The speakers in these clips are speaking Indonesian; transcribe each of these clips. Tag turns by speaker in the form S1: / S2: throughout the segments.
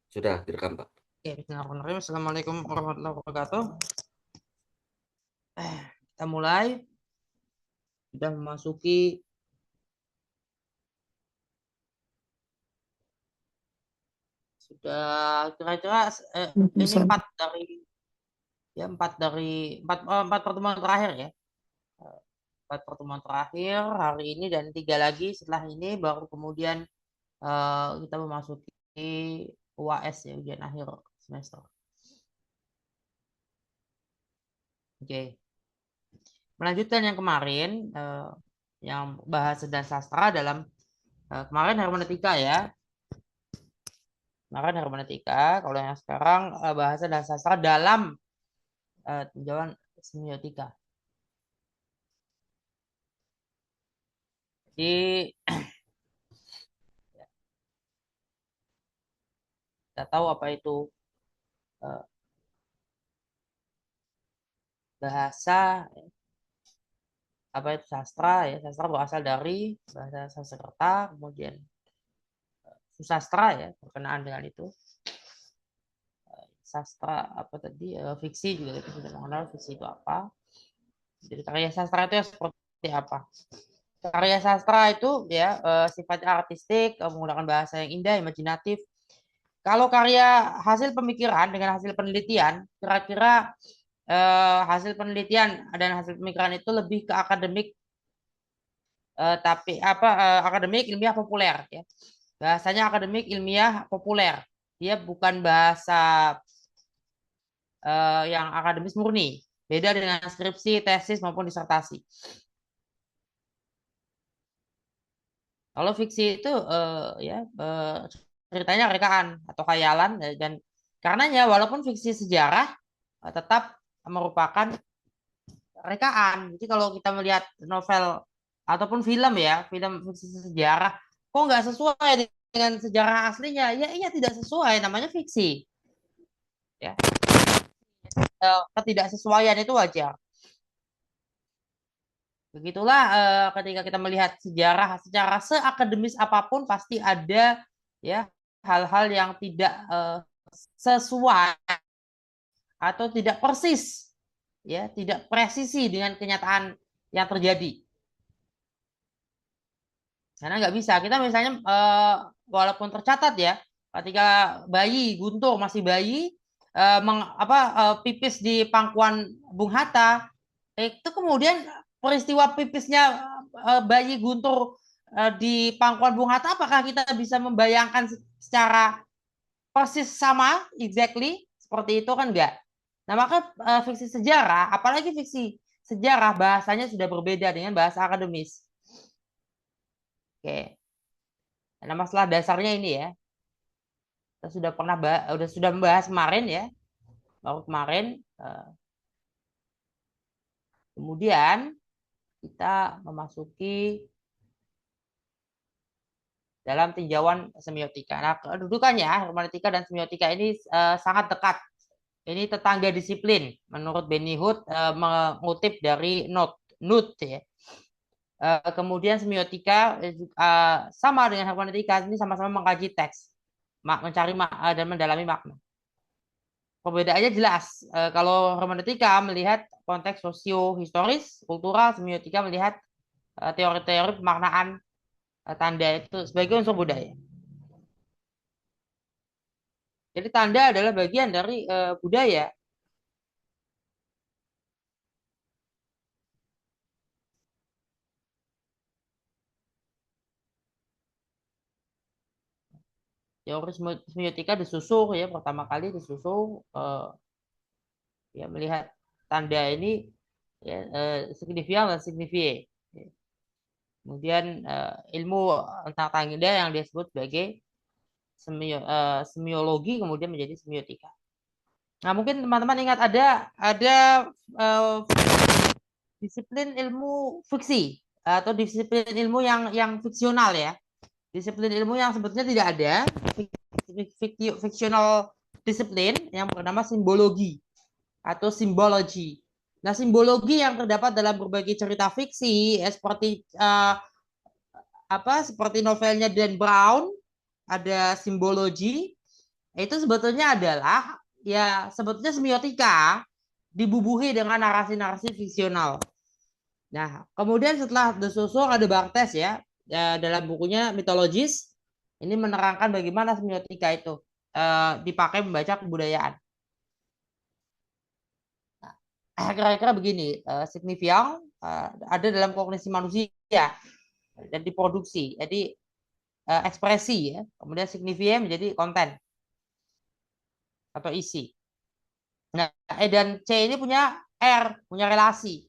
S1: Sudah direkam, Pak.
S2: Oke, bismillahirrahmanirrahim. Assalamualaikum warahmatullahi wabarakatuh. Kita mulai. Sudah memasuki sudah kira-kira ini
S3: Bisa.
S2: empat pertemuan terakhir ya. Empat pertemuan terakhir hari ini dan tiga lagi setelah ini baru kemudian kita memasuki UAS ya, ujian akhir semester. Oke. Melanjutkan yang kemarin yang bahasa dan sastra dalam kemarin hermeneutika ya. Kemarin hermeneutika, kalau yang sekarang bahasa dan sastra dalam tinjauan semiotika. Jadi kita tahu apa itu eh, bahasa, apa itu sastra ya. Sastra berasal dari bahasa Sanskerta, kemudian susastra ya, berkenaan dengan itu. Sastra apa tadi, fiksi juga kita sudah mengenal fiksi itu apa. Jadi karya sastra itu seperti apa? Karya sastra itu ya sifatnya artistik, menggunakan bahasa yang indah, imajinatif. Kalau karya hasil pemikiran dengan hasil penelitian, kira-kira hasil penelitian dan hasil pemikiran itu lebih ke akademik, tapi akademik ilmiah populer ya. Bahasanya akademik ilmiah populer. Dia bukan bahasa yang akademis murni. Beda dengan skripsi, tesis maupun disertasi. Kalau fiksi itu ya ceritanya rekaan atau khayalan dan karenanya walaupun fiksi sejarah tetap merupakan rekaan. Jadi kalau kita melihat novel ataupun film ya, film fiksi sejarah, kok nggak sesuai dengan sejarah aslinya? Ya iya tidak sesuai, namanya fiksi. Ya, ketidaksesuaian itu wajar. Begitulah ketika kita melihat sejarah secara seakademis apapun pasti ada ya hal-hal yang tidak sesuai atau tidak persis ya, tidak presisi dengan kenyataan yang terjadi. Karena nggak bisa. Kita misalnya walaupun tercatat ya, ketika bayi Guntur masih bayi pipis di pangkuan Bung Hatta, itu kemudian peristiwa pipisnya bayi Guntur di pangkuan Bung Hatta, apakah kita bisa membayangkan secara persis sama, exactly seperti itu kan enggak? Nah maka fiksi sejarah, apalagi fiksi sejarah bahasanya sudah berbeda dengan bahasa akademis. Oke. Nah, masalah dasarnya ini ya. Kita sudah membahas kemarin ya. Baru kemarin kemudian kita memasuki dalam tinjauan semiotika. Nah, kedudukannya hermeneutika dan semiotika ini sangat dekat. Ini tetangga disiplin menurut Benny Hood mengutip dari Note ya. Kemudian semiotika sama dengan hermeneutika ini sama-sama mengkaji teks, mencari dan mendalami makna. Perbedaannya jelas. Kalau hermeneutika melihat konteks sosio-historis, kultural, semiotika melihat teori-teori pemaknaan tanda itu sebagai unsur budaya. Jadi tanda adalah bagian dari budaya. Teori semiotika disusur ya, pertama kali disusur ya melihat tanda ini ya, signifian dan signifie. Kemudian ilmu tentang tanda yang disebut sebagai semiologi kemudian menjadi semiotika. Nah, mungkin teman-teman ingat ada disiplin ilmu fiksi atau disiplin ilmu yang fiksional ya. Disiplin ilmu yang sebetulnya tidak ada, fiksional disiplin yang bernama simbologi atau simbologi. Nah, simbologi yang terdapat dalam berbagai cerita fiksi ya, seperti novelnya Dan Brown, ada simbologi. itu sebetulnya adalah ya sebetulnya semiotika dibubuhi dengan narasi-narasi fiksional. Nah, kemudian setelah The Saussure ada Barthes ya, dalam bukunya Mythologist ini menerangkan bagaimana semiotika itu dipakai membaca kebudayaan. Nah, kira-kira begini, signifian ada dalam kognisi manusia dan diproduksi. Jadi ekspresi ya, kemudian signifian menjadi konten atau isi. Nah, E dan C ini punya R, punya relasi.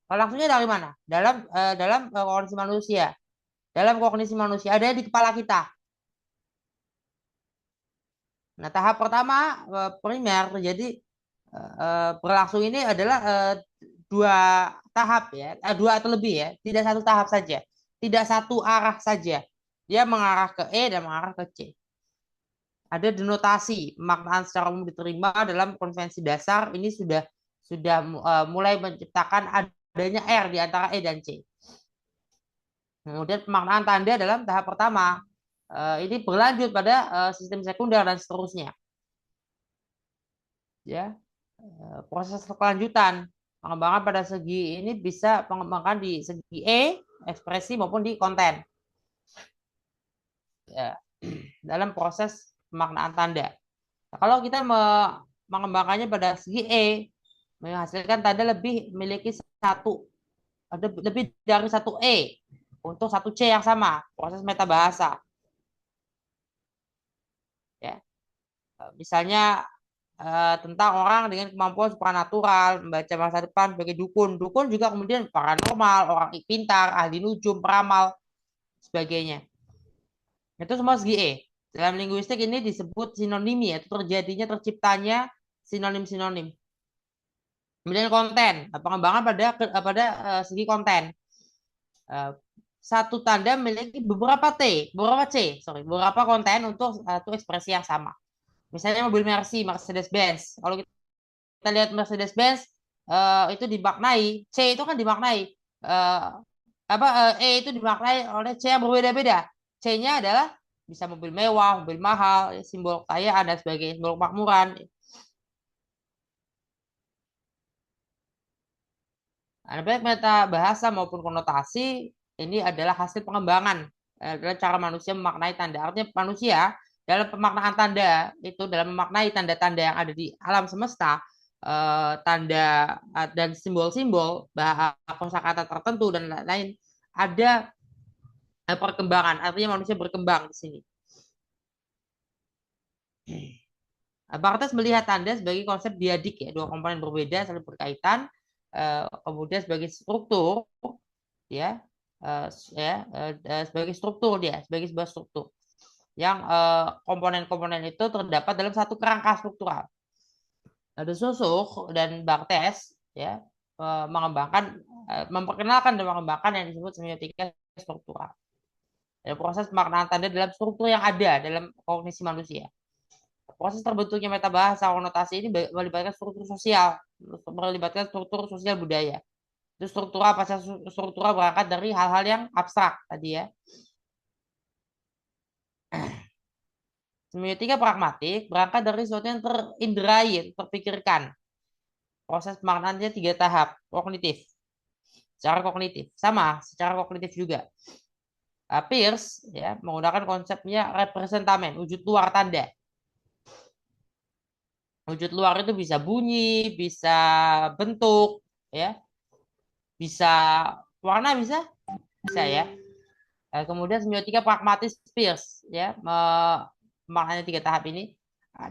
S2: Relasinya dari mana? Dalam kognisi manusia. Dalam kognisi manusia ada di kepala kita. Nah, tahap pertama primer terjadi berlangsung ini adalah dua tahap ya, dua atau lebih ya, tidak satu tahap saja, tidak satu arah saja. Dia mengarah ke E dan mengarah ke C. Ada denotasi, pemaknaan secara umum diterima dalam konvensi dasar ini sudah mulai menciptakan adanya R di antara E dan C. Kemudian pemaknaan tanda dalam tahap pertama ini berlanjut pada sistem sekunder dan seterusnya. Ya, proses kelanjutan pengembangan pada segi ini bisa pengembangan di segi E, ekspresi maupun di konten. Ya, dalam proses pemaknaan tanda. Nah, kalau kita mengembangkannya pada segi E, menghasilkan tanda lebih memiliki ada lebih dari satu E untuk satu C yang sama, proses metabahasa. Ya, misalnya tentang orang dengan kemampuan supranatural, membaca masa depan sebagai dukun. Dukun juga kemudian paranormal, orang pintar, ahli nujum, peramal, sebagainya. Itu semua segi E. Dalam linguistik ini disebut sinonimi, yaitu terjadinya terciptanya sinonim-sinonim. Kemudian konten, pengembangan pada segi konten. Satu tanda memiliki beberapa konten untuk satu ekspresi yang sama. Misalnya mobil Mercedes-Benz. Kalau kita lihat Mercedes-Benz itu dimaknai, C itu kan dimaknai E itu dimaknai oleh C yang berbeda-beda. C-nya adalah bisa mobil mewah, mobil mahal, simbol kekayaan dan sebagainya, simbol kemakmuran. Nah, baik meta bahasa maupun konotasi ini adalah hasil pengembangan adalah cara manusia memaknai tanda. Artinya manusia dalam pemaknaan tanda itu dalam memaknai tanda-tanda yang ada di alam semesta, tanda dan simbol-simbol kosakata tertentu dan lain-lain ada perkembangan. Artinya manusia berkembang di sini. Barthes melihat tanda sebagai konsep diadik ya, dua komponen berbeda saling berkaitan, kemudian sebagai struktur ya, sebagai struktur dia, sebagai sebuah struktur yang komponen-komponen itu terdapat dalam satu kerangka struktural. Ada Saussure dan Barthes ya memperkenalkan dan mengembangkan yang disebut semiotika struktural. Ada proses pemaknaan tanda dalam struktur yang ada dalam kognisi manusia. Proses terbentuknya metabahasa konotasi ini melibatkan struktur sosial budaya. Itu struktural berangkat dari hal-hal yang abstrak tadi ya. Semiotika pragmatik berangkat dari sesuatu yang terindrai, terpikirkan. Proses pemaknaannya 3 tahap, kognitif. Secara kognitif, sama, secara kognitif juga. Peirce ya menggunakan konsepnya representamen, wujud luar tanda. Wujud luar itu bisa bunyi, bisa bentuk, ya, bisa warna, bisa ya. Kemudian semiotika pragmatis Peirce ya maknanya 3 tahap ini.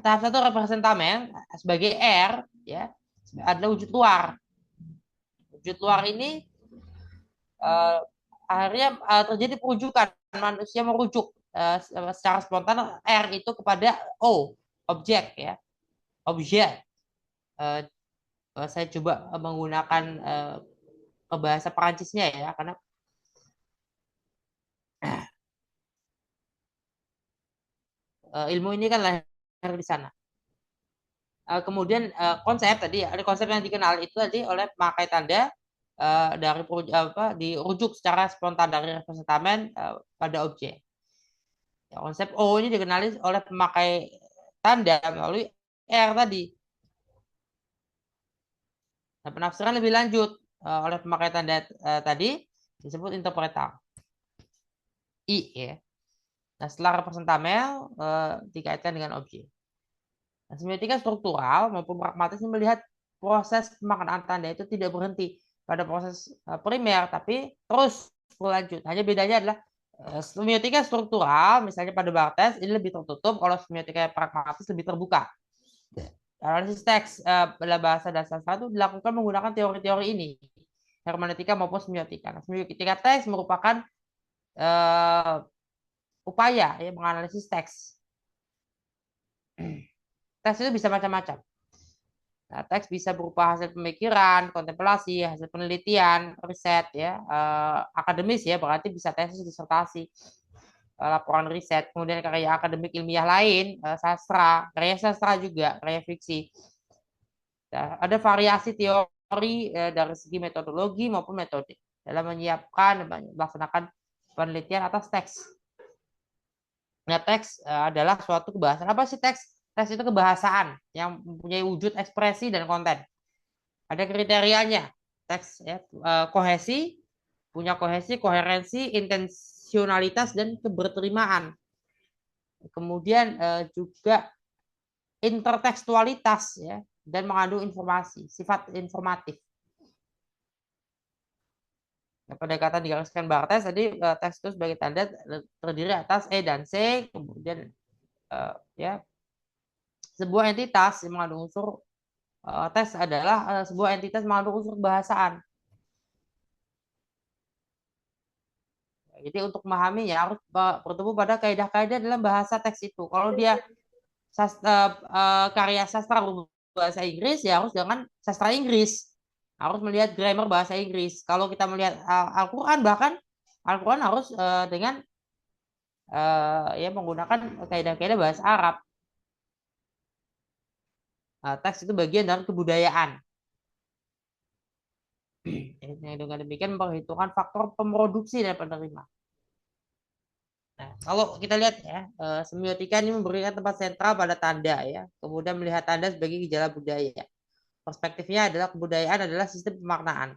S2: Tahap 1 representamen sebagai R ya adalah wujud luar. Wujud luar ini akhirnya terjadi perujukan, manusia merujuk secara spontan R itu kepada O, objek ya, objek. Saya coba menggunakan bahasa Perancisnya ya, karena ilmu ini kan lahir di sana. Kemudian konsep tadi ada konsep yang dikenal itu tadi oleh pemakai tanda dari dirujuk secara spontan dari representamen pada objek. Ya, konsep O ini dikenali oleh pemakai tanda melalui R tadi. Nah, penafsiran lebih lanjut oleh pemakai tanda tadi disebut interpretal. I ya. Nah, setelah representamel dikaitkan dengan objek. Nah, semiotika struktural maupun pragmatis melihat proses pemaknaan tanda itu tidak berhenti pada proses primer, tapi terus berlanjut. Hanya bedanya adalah semiotika struktural, misalnya pada Barthes, ini lebih tertutup, kalau semiotika pragmatis lebih terbuka. Analisis teks dalam bahasa dan sastra itu dilakukan menggunakan teori-teori ini, hermeneutika maupun semiotika. Nah, semiotika teks merupakan upaya ya menganalisis teks. Teks itu bisa macam-macam. Nah, teks bisa berupa hasil pemikiran, kontemplasi, hasil penelitian, riset ya, akademis ya, berarti bisa tesis, disertasi, laporan riset, kemudian karya akademik ilmiah lain, sastra, karya sastra juga, karya fiksi. Nah, ada variasi teori dari segi metodologi maupun metode dalam menyiapkan dan melaksanakan penelitian atas teks. Nah, teks adalah suatu kebahasaan. Apa sih teks? Teks itu kebahasaan yang mempunyai wujud ekspresi dan konten. Ada kriterianya. Teks ya, kohesi, punya kohesi, koherensi, intensionalitas dan keberterimaan. Kemudian juga intertekstualitas ya dan mengandung informasi, sifat informatif. Nah, pendekatan digariskan Barthes tadi teks itu sebagai tanda terdiri atas E dan C, kemudian ya sebuah entitas yang mengandung unsur teks adalah sebuah entitas mengandung unsur bahasaan. Jadi untuk memahaminya harus bertemu pada kaidah-kaidah dalam bahasa teks itu. Kalau dia karya sastra bahasa Inggris ya harus dengan sastra Inggris. Harus melihat grammar bahasa Inggris. Kalau kita melihat Al-Qur'an bahkan Al-Qur'an harus dengan ya menggunakan kaidah-kaidah bahasa Arab. Teks itu bagian dari kebudayaan. Dengan demikian memperhitungkan faktor pemroduksi dan penerima. Nah, kalau kita lihat ya, semiotika ini memberikan tempat sentral pada tanda ya, kemudian melihat tanda sebagai gejala budaya. Perspektifnya adalah kebudayaan adalah sistem pemaknaan.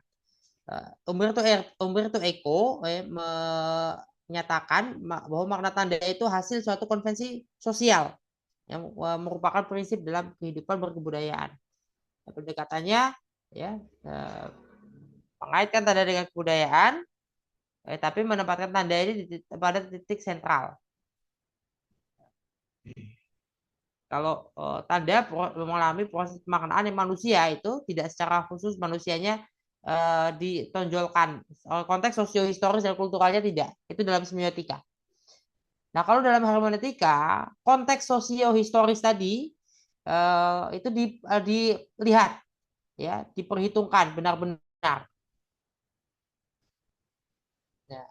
S2: Umberto Eco menyatakan bahwa makna tanda itu hasil suatu konvensi sosial yang merupakan prinsip dalam kehidupan berkebudayaan. Pendekatannya ya mengaitkan tanda dengan kebudayaan, tapi menempatkan tanda ini pada titik sentral. Kalau tanda mengalami proses pemaknaan yang manusia itu tidak secara khusus manusianya ditonjolkan. Konteks sosiohistoris dan kulturalnya tidak. Itu dalam semiotika. Nah, kalau dalam hermeneutika, konteks sosiohistoris tadi itu dilihat, ya, diperhitungkan benar-benar. Ya.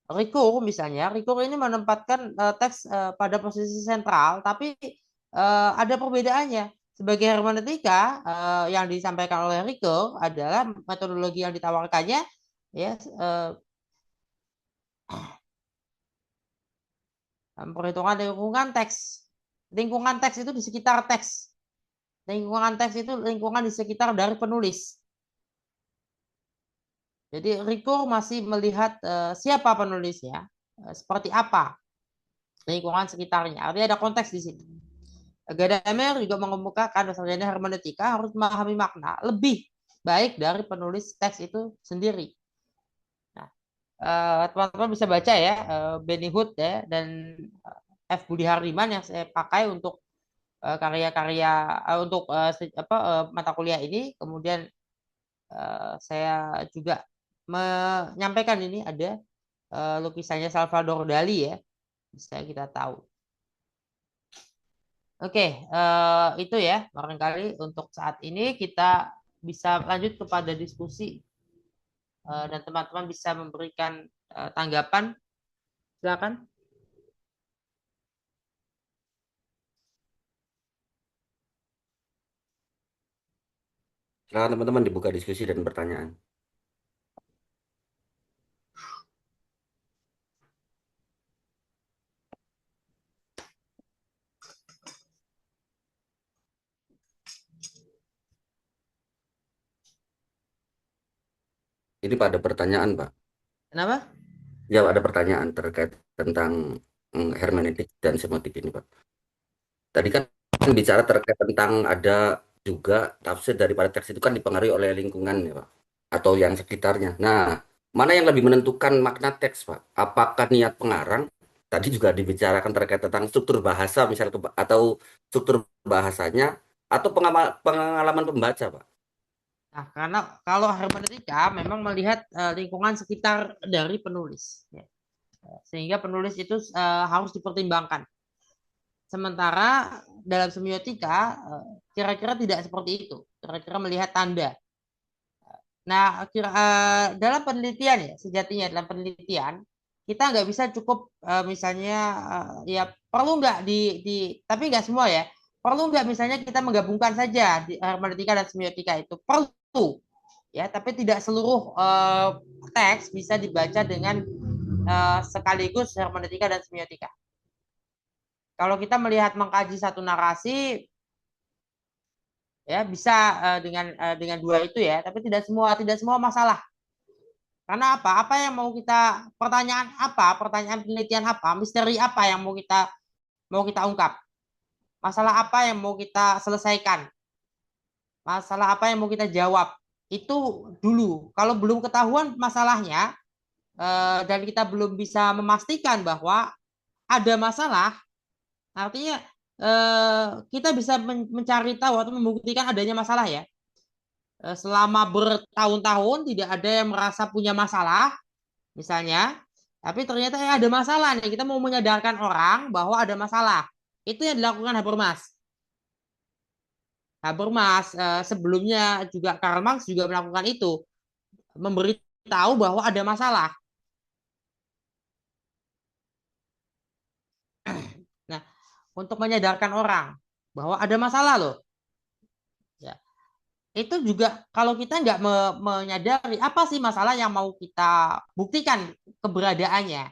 S2: Ricoeur misalnya, Ricoeur ini menempatkan teks pada posisi sentral, tapi ada perbedaannya. Sebagai hermeneutika yang disampaikan oleh Ricoeur adalah metodologi yang ditawarkannya, ya, perhitungan lingkungan teks. Lingkungan teks itu di sekitar teks. Lingkungan teks itu lingkungan di sekitar dari penulis. Jadi Ricoeur masih melihat siapa penulisnya, seperti apa lingkungan sekitarnya. Artinya ada konteks di sini. Gadamer juga mengemukakan bahwasanya hermeneutika harus memahami makna lebih baik dari penulis teks itu sendiri. Nah, teman-teman bisa baca ya Benny Hood ya dan F. Budi Hardiman yang saya pakai untuk karya-karya untuk mata kuliah ini. Kemudian saya juga menyampaikan ini ada lukisannya Salvador Dali ya, bisa kita tahu. Oke, itu ya barangkali untuk saat ini kita bisa lanjut kepada diskusi dan teman-teman bisa memberikan tanggapan. Silakan.
S1: Silakan teman-teman dibuka diskusi dan pertanyaan. Ini pada pertanyaan, Pak.
S2: Kenapa?
S1: Ya, ada pertanyaan terkait tentang hermeneutik dan semiotik ini, Pak. Tadi kan bicara terkait tentang ada juga tafsir daripada teks itu kan dipengaruhi oleh lingkungan, ya, Pak, atau yang sekitarnya. Nah, mana yang lebih menentukan makna teks, Pak? Apakah niat pengarang? Tadi juga dibicarakan terkait tentang struktur bahasa, misal atau struktur bahasanya, atau pengalaman pembaca, Pak.
S2: Nah, karena kalau hermeneutika memang melihat lingkungan sekitar dari penulis, ya. Sehingga penulis itu harus dipertimbangkan. Sementara dalam semiotika kira-kira tidak seperti itu. Kira-kira melihat tanda. Nah, dalam penelitian ya, sejatinya dalam penelitian kita nggak bisa cukup misalnya ya perlu nggak tapi nggak semua ya. Perlu nggak misalnya kita menggabungkan saja di hermeneutika dan semiotika itu perlu ya, tapi tidak seluruh teks bisa dibaca dengan sekaligus hermeneutika dan semiotika. Kalau kita melihat mengkaji satu narasi ya bisa dengan dua itu ya, tapi tidak semua masalah. Karena apa? Apa yang mau kita pertanyaan penelitian apa, misteri apa yang mau kita ungkap? Masalah apa yang mau kita selesaikan? Masalah apa yang mau kita jawab? Itu dulu. Kalau belum ketahuan masalahnya dan kita belum bisa memastikan bahwa ada masalah, artinya kita bisa mencari tahu atau membuktikan adanya masalah ya. Selama bertahun-tahun tidak ada yang merasa punya masalah, misalnya, tapi ternyata ada masalah nih. Kita mau menyadarkan orang bahwa ada masalah. Itu yang dilakukan Habermas. Habermas sebelumnya juga Karl Marx juga melakukan itu, memberitahu bahwa ada masalah. Nah, untuk menyadarkan orang bahwa ada masalah loh. Ya, itu juga kalau kita nggak menyadari apa sih masalah yang mau kita buktikan keberadaannya.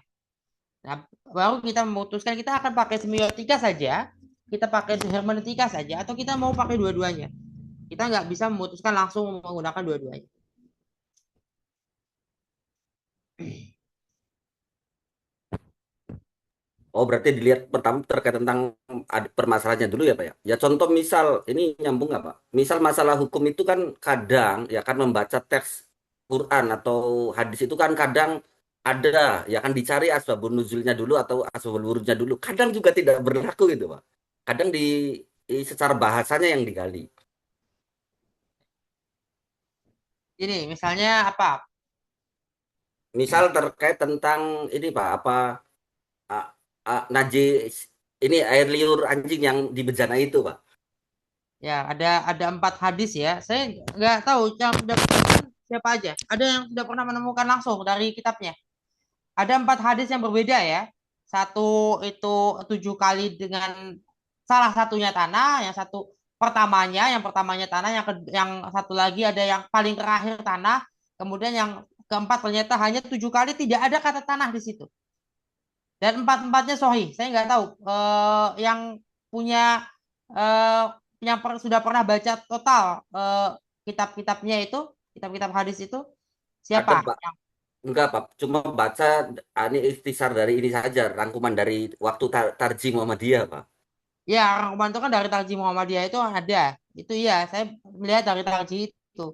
S2: Nah, baru kita memutuskan kita akan pakai semiotika saja, kita pakai hermeneutika saja, atau kita mau pakai dua-duanya. Kita nggak bisa memutuskan langsung menggunakan dua-duanya.
S1: Oh, berarti dilihat pertama terkait tentang permasalahannya dulu ya, Pak ya. Ya contoh misal ini nyambung nggak, Pak? Misal masalah hukum itu kan kadang ya kan membaca teks Quran atau hadis itu kan kadang ada ya kan dicari asbabun nuzulnya dulu atau asbabul wurudnya dulu. Kadang juga tidak berlaku gitu, Pak. Kadang secara bahasanya yang digali.
S2: Ini misalnya apa?
S1: Misal terkait tentang ini, Pak, apa a- najis ini air liur anjing yang di bejana itu, Pak.
S2: Ya, ada 4 hadis ya. Saya nggak tahu yang sudah menemukan siapa aja. Ada yang sudah pernah menemukan langsung dari kitabnya. Ada 4 hadis yang berbeda ya. Satu itu 7 kali dengan salah satunya tanah, yang pertamanya tanah, yang satu lagi ada yang paling terakhir tanah, kemudian yang keempat ternyata hanya 7 kali tidak ada kata tanah di situ. Dan empat-empatnya sahih. Saya nggak tahu yang punya eh, sudah pernah baca total kitab-kitabnya itu, kitab-kitab hadis itu
S1: Ada,
S2: siapa?
S1: Pak. Enggak, Pak. Cuma baca ini ikhtisar dari ini saja, rangkuman dari waktu Tarji Muhammadiyah, Pak.
S2: Ya, rangkuman itu kan dari Tarji Muhammadiyah itu ada. Itu iya, saya melihat dari Tarji itu.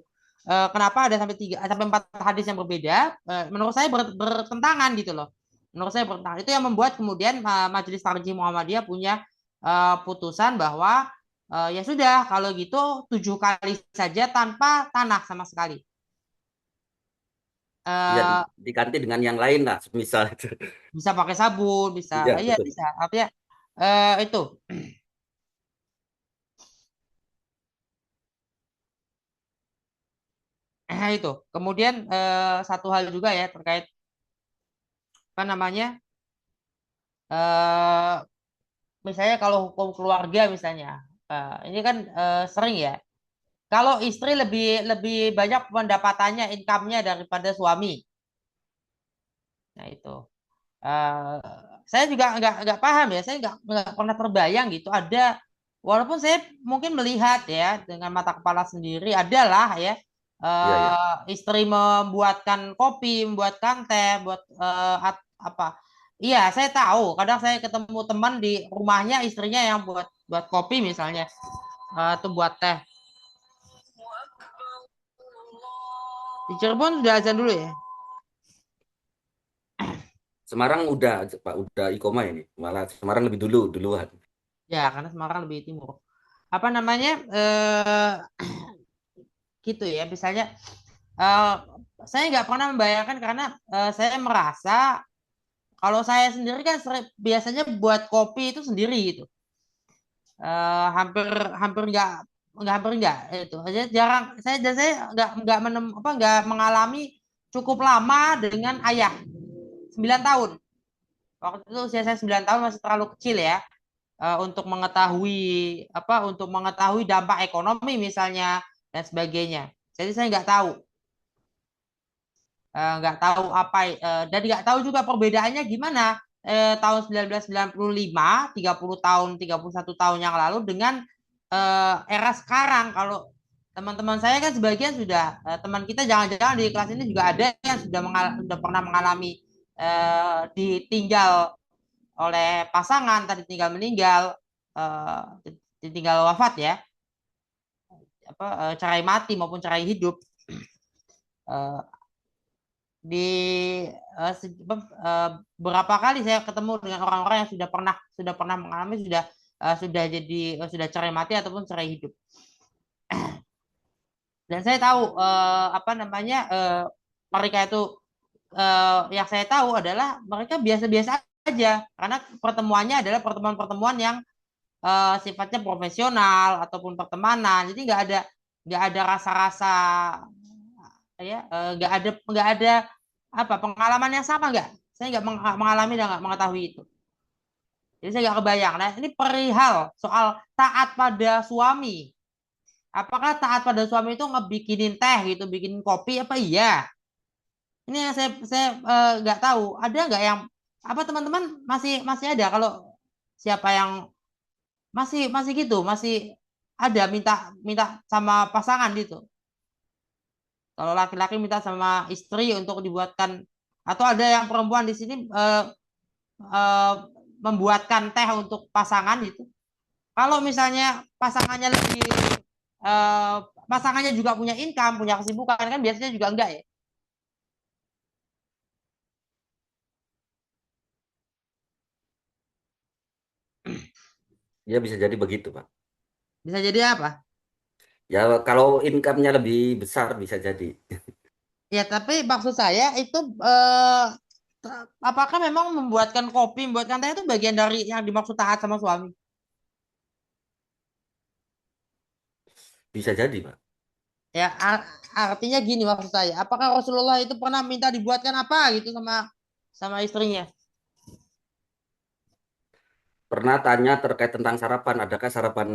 S2: Kenapa ada sampai 4 hadis yang berbeda? Menurut saya bertentangan gitu loh. Menurut saya bertentangan. Itu yang membuat kemudian Majelis Tarji Muhammadiyah punya putusan bahwa ya sudah kalau gitu 7 kali saja tanpa tanah sama sekali.
S1: Ya,
S2: Eh,
S1: diganti dengan yang lain lah, misal itu.
S2: Bisa pakai sabun, bisa,
S1: Iya,
S2: iya
S1: betul.
S2: bisa. Artinya itu. Itu. Kemudian satu hal juga ya terkait apa namanya? eh Misalnya kalau hukum keluarga misalnya, ini kan sering ya. Kalau istri lebih lebih banyak pendapatannya, income-nya daripada suami. Nah itu. Eh, saya juga nggak paham ya. Saya nggak pernah terbayang gitu. Walaupun saya mungkin melihat ya dengan mata kepala sendiri adalah ya.
S1: Iya, iya.
S2: Istri membuatkan kopi, membuatkan teh, buat apa? Iya, saya tahu. Kadang saya ketemu teman di rumahnya, istrinya yang buat buat kopi misalnya, atau buat teh. Di Cirebon sudah azan dulu ya?
S1: Semarang udah, Pak, udah ikoma ini. Malah Semarang lebih duluan.
S2: Ya, karena Semarang lebih timur. Apa namanya? Gitu ya. Misalnya, eh, saya nggak pernah membayangkan karena saya merasa kalau saya sendiri kan biasanya buat kopi itu sendiri gitu. Hampir hampir nggak hampir nggak itu aja jarang saya nggak nggak mengalami cukup lama dengan ayah 9 tahun. Waktu itu usia saya 9 tahun masih terlalu kecil ya, untuk mengetahui untuk mengetahui dampak ekonomi misalnya dan sebagainya. Jadi saya nggak tahu apa, dan nggak tahu juga perbedaannya gimana tahun 1995, 30 tahun, 31 tahun yang lalu dengan era sekarang. Kalau teman-teman saya kan sebagian sudah, teman kita jangan-jangan di kelas ini juga ada yang sudah pernah mengalami ditinggal oleh pasangan, tadi tinggal meninggal, eh, ditinggal wafat ya, cerai mati maupun cerai hidup. Eh, di berapa kali saya ketemu dengan orang-orang yang sudah pernah mengalami, sudah cerai mati ataupun cerai hidup. Dan saya tahu apa namanya, mereka itu, yang saya tahu adalah mereka biasa-biasa aja karena pertemuannya adalah pertemuan-pertemuan yang sifatnya profesional ataupun pertemanan. Jadi nggak ada rasa-rasa, ya, nggak ada apa pengalaman yang sama nggak. Saya nggak mengalami dan nggak mengetahui itu. Jadi saya nggak kebayang. Nah, ini perihal soal taat pada suami. Apakah taat pada suami itu ngebikinin teh gitu, bikinin kopi apa iya? Ini yang saya nggak tahu. Ada nggak yang apa teman-teman masih masih ada kalau siapa yang masih masih gitu, masih ada minta minta sama pasangan gitu. Kalau laki-laki minta sama istri untuk dibuatkan, atau ada yang perempuan di sini eh, membuatkan teh untuk pasangan gitu. Kalau misalnya pasangannya lebih eh, pasangannya juga punya income, punya kesibukan kan biasanya juga enggak ya.
S1: Ya bisa jadi begitu, Pak.
S2: Bisa jadi apa?
S1: Ya kalau income-nya lebih besar bisa jadi.
S2: Ya, tapi maksud saya itu apakah memang membuatkan kopi, membuatkan teh itu bagian dari yang dimaksud taat sama suami?
S1: Bisa jadi, Pak.
S2: Ya, artinya gini maksud saya. Apakah Rasulullah itu pernah minta dibuatkan apa gitu sama sama istrinya?
S1: Pernah tanya terkait tentang sarapan, adakah sarapan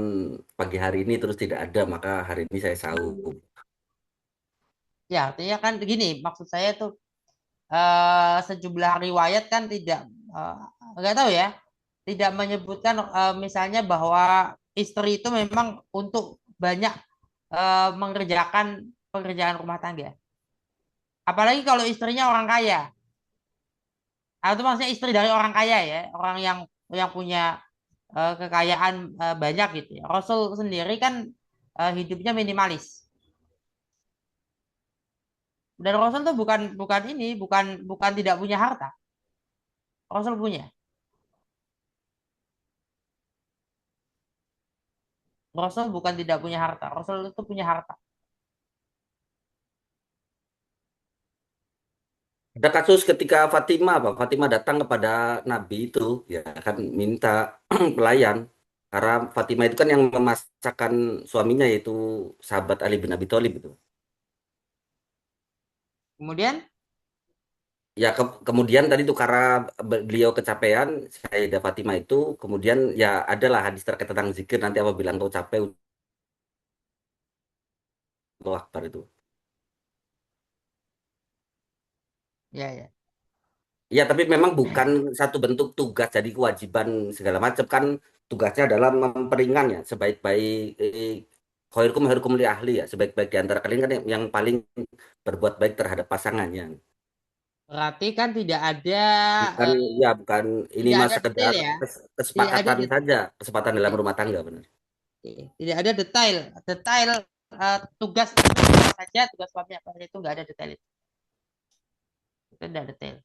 S1: pagi hari ini terus tidak ada, maka hari ini saya sahur.
S2: Ya, artinya kan begini, maksud saya tuh sejumlah riwayat kan tidak, eh, nggak tahu ya, tidak menyebutkan misalnya bahwa istri itu memang untuk banyak mengerjakan pekerjaan rumah tangga. Apalagi kalau istrinya orang kaya. Itu maksudnya istri dari orang kaya ya, orang yang punya kekayaan banyak gitu ya. Rasul sendiri kan hidupnya minimalis. Dan Rasul tuh bukan bukan ini, bukan bukan tidak punya harta. Rasul punya. Rasul bukan tidak punya harta. Rasul itu punya harta.
S1: Ada kasus ketika Fatimah, Pak. Fatimah datang kepada Nabi itu, ya kan minta pelayan. Karena Fatimah itu kan yang memasakkan suaminya, yaitu sahabat Ali bin Abi Thalib itu.
S2: Kemudian,
S1: Ya kemudian tadi tuh karena beliau kecapean, Sayyidah Fatimah itu, kemudian ya adalah hadis terkait tentang zikir nanti apabila engkau capek, Allahu Akbar itu.
S2: ya ya.
S1: Ya, tapi memang bukan satu bentuk tugas jadi kewajiban segala macam kan tugasnya adalah memperingan ya sebaik-baik khairukum khairukum li ahli ya, sebaik-baik di antara kalian kan yang paling berbuat baik terhadap pasangannya.
S2: Berarti kan tidak ada
S1: Bukan,
S2: eh,
S1: ya bukan, ini
S2: tidak
S1: mah
S2: ada detail
S1: sekedar
S2: ya. Tidak ada
S1: kesepakatan saja, kesempatan dalam rumah tangga benar.
S2: tidak ada detail detail tugas itu apa saja, tugas suami apa saja, itu nggak ada detail itu tidak detail.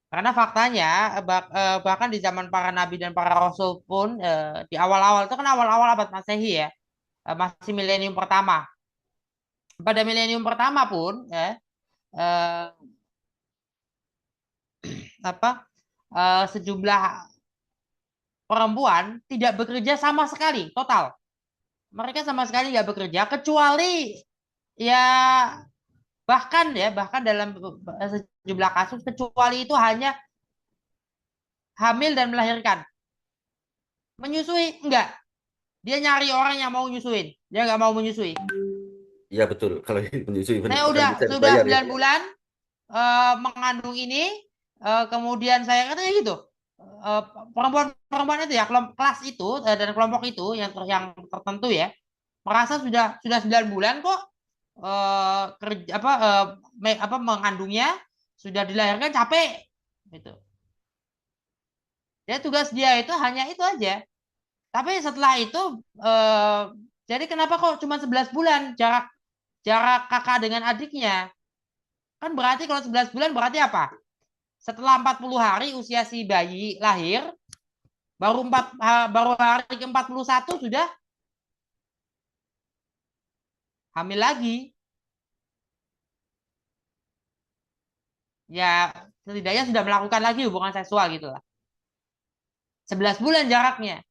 S2: Karena faktanya bahkan di zaman para nabi dan para rasul pun di awal-awal itu kan awal-awal abad Masehi ya, masih milenium pertama. Pada milenium pertama pun ya, eh, apa sejumlah perempuan tidak bekerja sama sekali total. Mereka sama sekali nggak bekerja kecuali ya bahkan dalam sejumlah kasus kecuali itu hanya hamil dan melahirkan. Menyusui enggak. Dia nyari orang yang mau nyusuin. Dia nggak mau menyusui.
S1: Iya betul, kalau menyusui benar,
S2: Saya
S1: bahkan
S2: udah
S1: bisa
S2: sudah
S1: dibayar ya.
S2: 9 bulan mengandung ini, kemudian saya katanya gitu. Eh, perempuan-perempuan itu ya kelas itu dan kelompok itu yang tertentu ya merasa sudah 9 bulan kok kerja apa mengandungnya sudah dilahirkan capek gitu. Jadi tugas dia itu hanya itu aja. Tapi setelah itu eh, jadi kenapa kok cuma 11 bulan jarak jarak kakak dengan adiknya? Kan berarti kalau 11 bulan berarti apa? Setelah 40 hari usia si bayi lahir, baru hari ke-41 sudah hamil lagi. Ya setidaknya sudah melakukan lagi hubungan seksual gitu lah. 11 bulan jaraknya.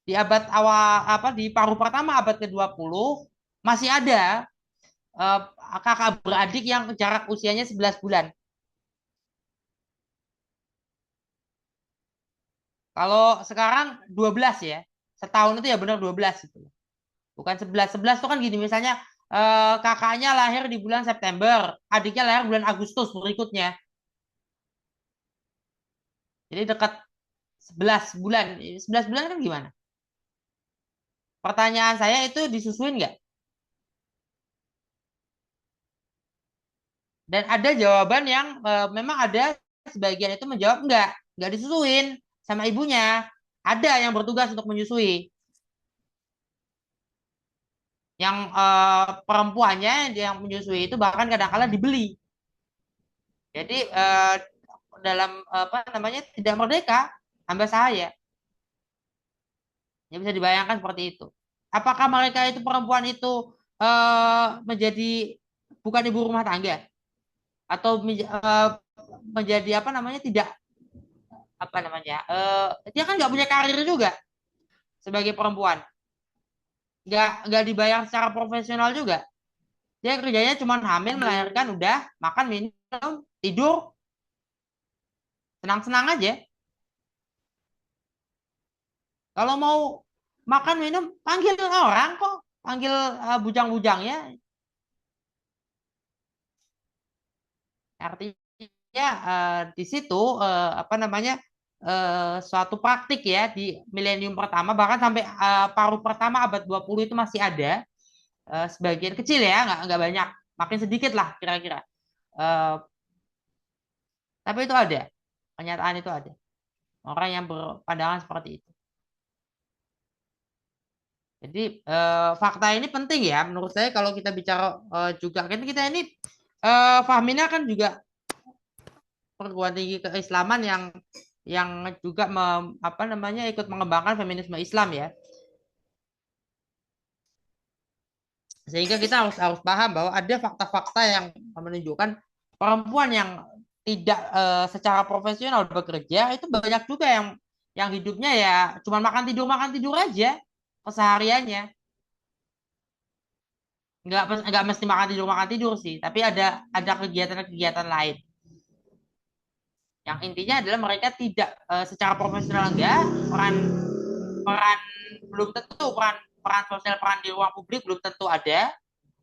S2: Di abad awal apa di paruh pertama abad ke-20 masih ada eh, kakak beradik yang jarak usianya 11 bulan. Kalau sekarang 12 ya. Setahun itu ya benar 12 itu. Bukan 11. 11 itu kan gini misalnya kakaknya lahir di bulan September, adiknya lahir bulan Agustus berikutnya. Jadi dekat 11 bulan. 11 bulan kan gimana? Pertanyaan saya itu disusuin nggak? Dan ada jawaban yang memang ada sebagian itu menjawab enggak disusuin sama ibunya. Ada yang bertugas untuk menyusui. Yang perempuannya yang menyusui itu bahkan kadang-kala dibeli. Jadi dalam apa namanya tidak merdeka hamba sahaya. Ya bisa dibayangkan seperti itu. Apakah mereka itu perempuan itu menjadi bukan ibu rumah tangga atau menjadi apa namanya tidak apa namanya dia kan nggak punya karir juga sebagai perempuan, nggak dibayar secara profesional juga, dia kerjanya cuma hamil melahirkan udah makan minum tidur senang-senang aja. Kalau mau makan minum panggil orang kok, panggil bujang-bujangnya. Artinya di situ apa namanya suatu praktik ya di milenium pertama bahkan sampai paruh pertama abad 20 itu masih ada sebagian kecil ya nggak banyak, makin sedikit lah kira-kira. Eh, tapi itu ada, kenyataan itu ada orang yang berpandangan seperti itu. Jadi fakta ini penting ya menurut saya kalau kita bicara juga kan kita ini Fahmina kan juga perguruan tinggi keislaman yang juga apa namanya ikut mengembangkan feminisme Islam ya. Sehingga kita harus paham bahwa ada fakta-fakta yang menunjukkan perempuan yang tidak secara profesional bekerja itu banyak juga yang hidupnya ya cuma makan tidur aja kesehariannya. Nggak mesti makan tidur sih, tapi ada kegiatan-kegiatan lain. Yang intinya adalah mereka tidak secara profesional enggak, peran peran belum tentu peran peran sosial peran di ruang publik belum tentu ada,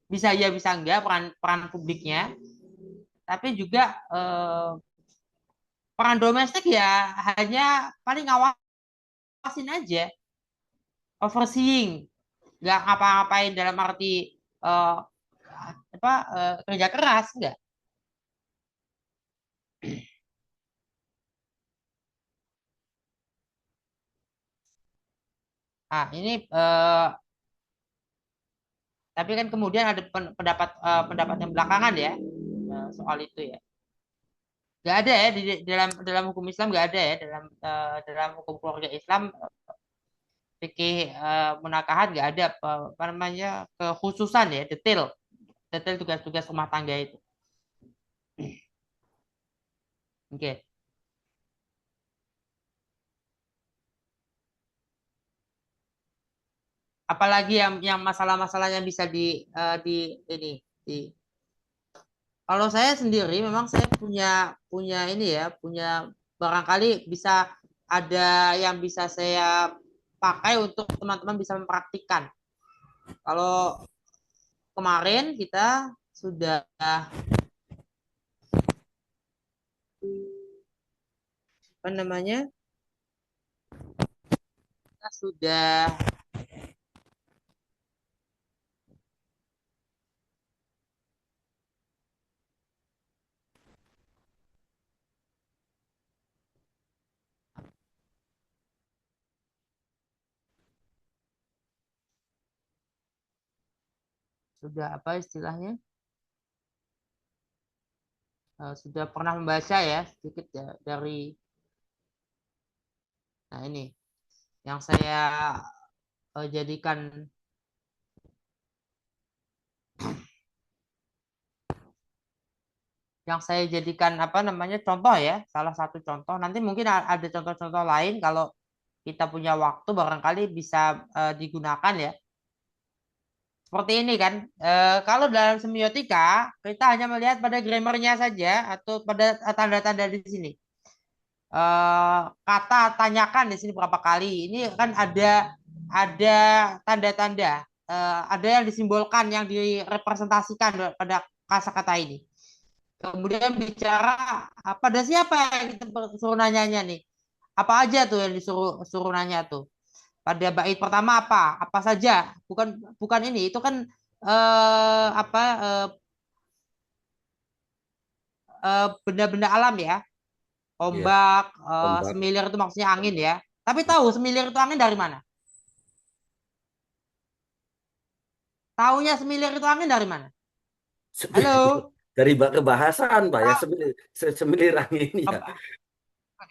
S2: bisa ya bisa enggak peran peran publiknya, tapi juga peran domestik ya hanya paling ngawasin aja. overseeing, nggak ngapa-ngapain dalam arti eh, apa kerja keras, enggak. Nah, ini tapi kan kemudian ada pendapat yang belakangan ya soal itu ya. Nggak ada ya dalam dalam hukum Islam, nggak ada ya dalam hukum keluarga Islam fikih munakahat nggak ada apa namanya kekhususan ya detail detail tugas-tugas rumah tangga itu. Oke. Apalagi yang masalah-masalah yang bisa di ini di kalau saya sendiri memang saya punya punya ini ya punya barangkali bisa ada yang bisa saya pakai untuk teman-teman bisa mempraktikkan. Kalau kemarin kita sudah apa namanya kita sudah apa istilahnya sudah pernah membaca ya sedikit ya dari nah ini yang saya jadikan apa namanya contoh ya salah satu contoh nanti mungkin ada contoh-contoh lain kalau kita punya waktu barangkali bisa digunakan ya seperti ini kan kalau dalam semiotika kita hanya melihat pada grammarnya saja atau pada tanda-tanda di sini kata tanyakan di sini berapa kali ini kan ada tanda-tanda ada yang disimbolkan yang direpresentasikan pada kata-kata ini. Kemudian bicara pada siapa yang kita suruh nanyanya nih? Apa aja tuh yang disuruh suruh nanya tuh? Pada bait pertama apa? Apa saja? Bukan bukan ini. Itu kan apa benda-benda alam ya.
S1: Iya,
S2: Ombak,
S1: ombak.
S2: semilir itu maksudnya angin ya. Tapi tahu semilir itu angin dari mana? Taunya semilir itu angin dari mana? Halo?
S1: Dari kebahasaan Pak ya,
S2: Tahu?
S1: semilir angin ya.
S2: Apa?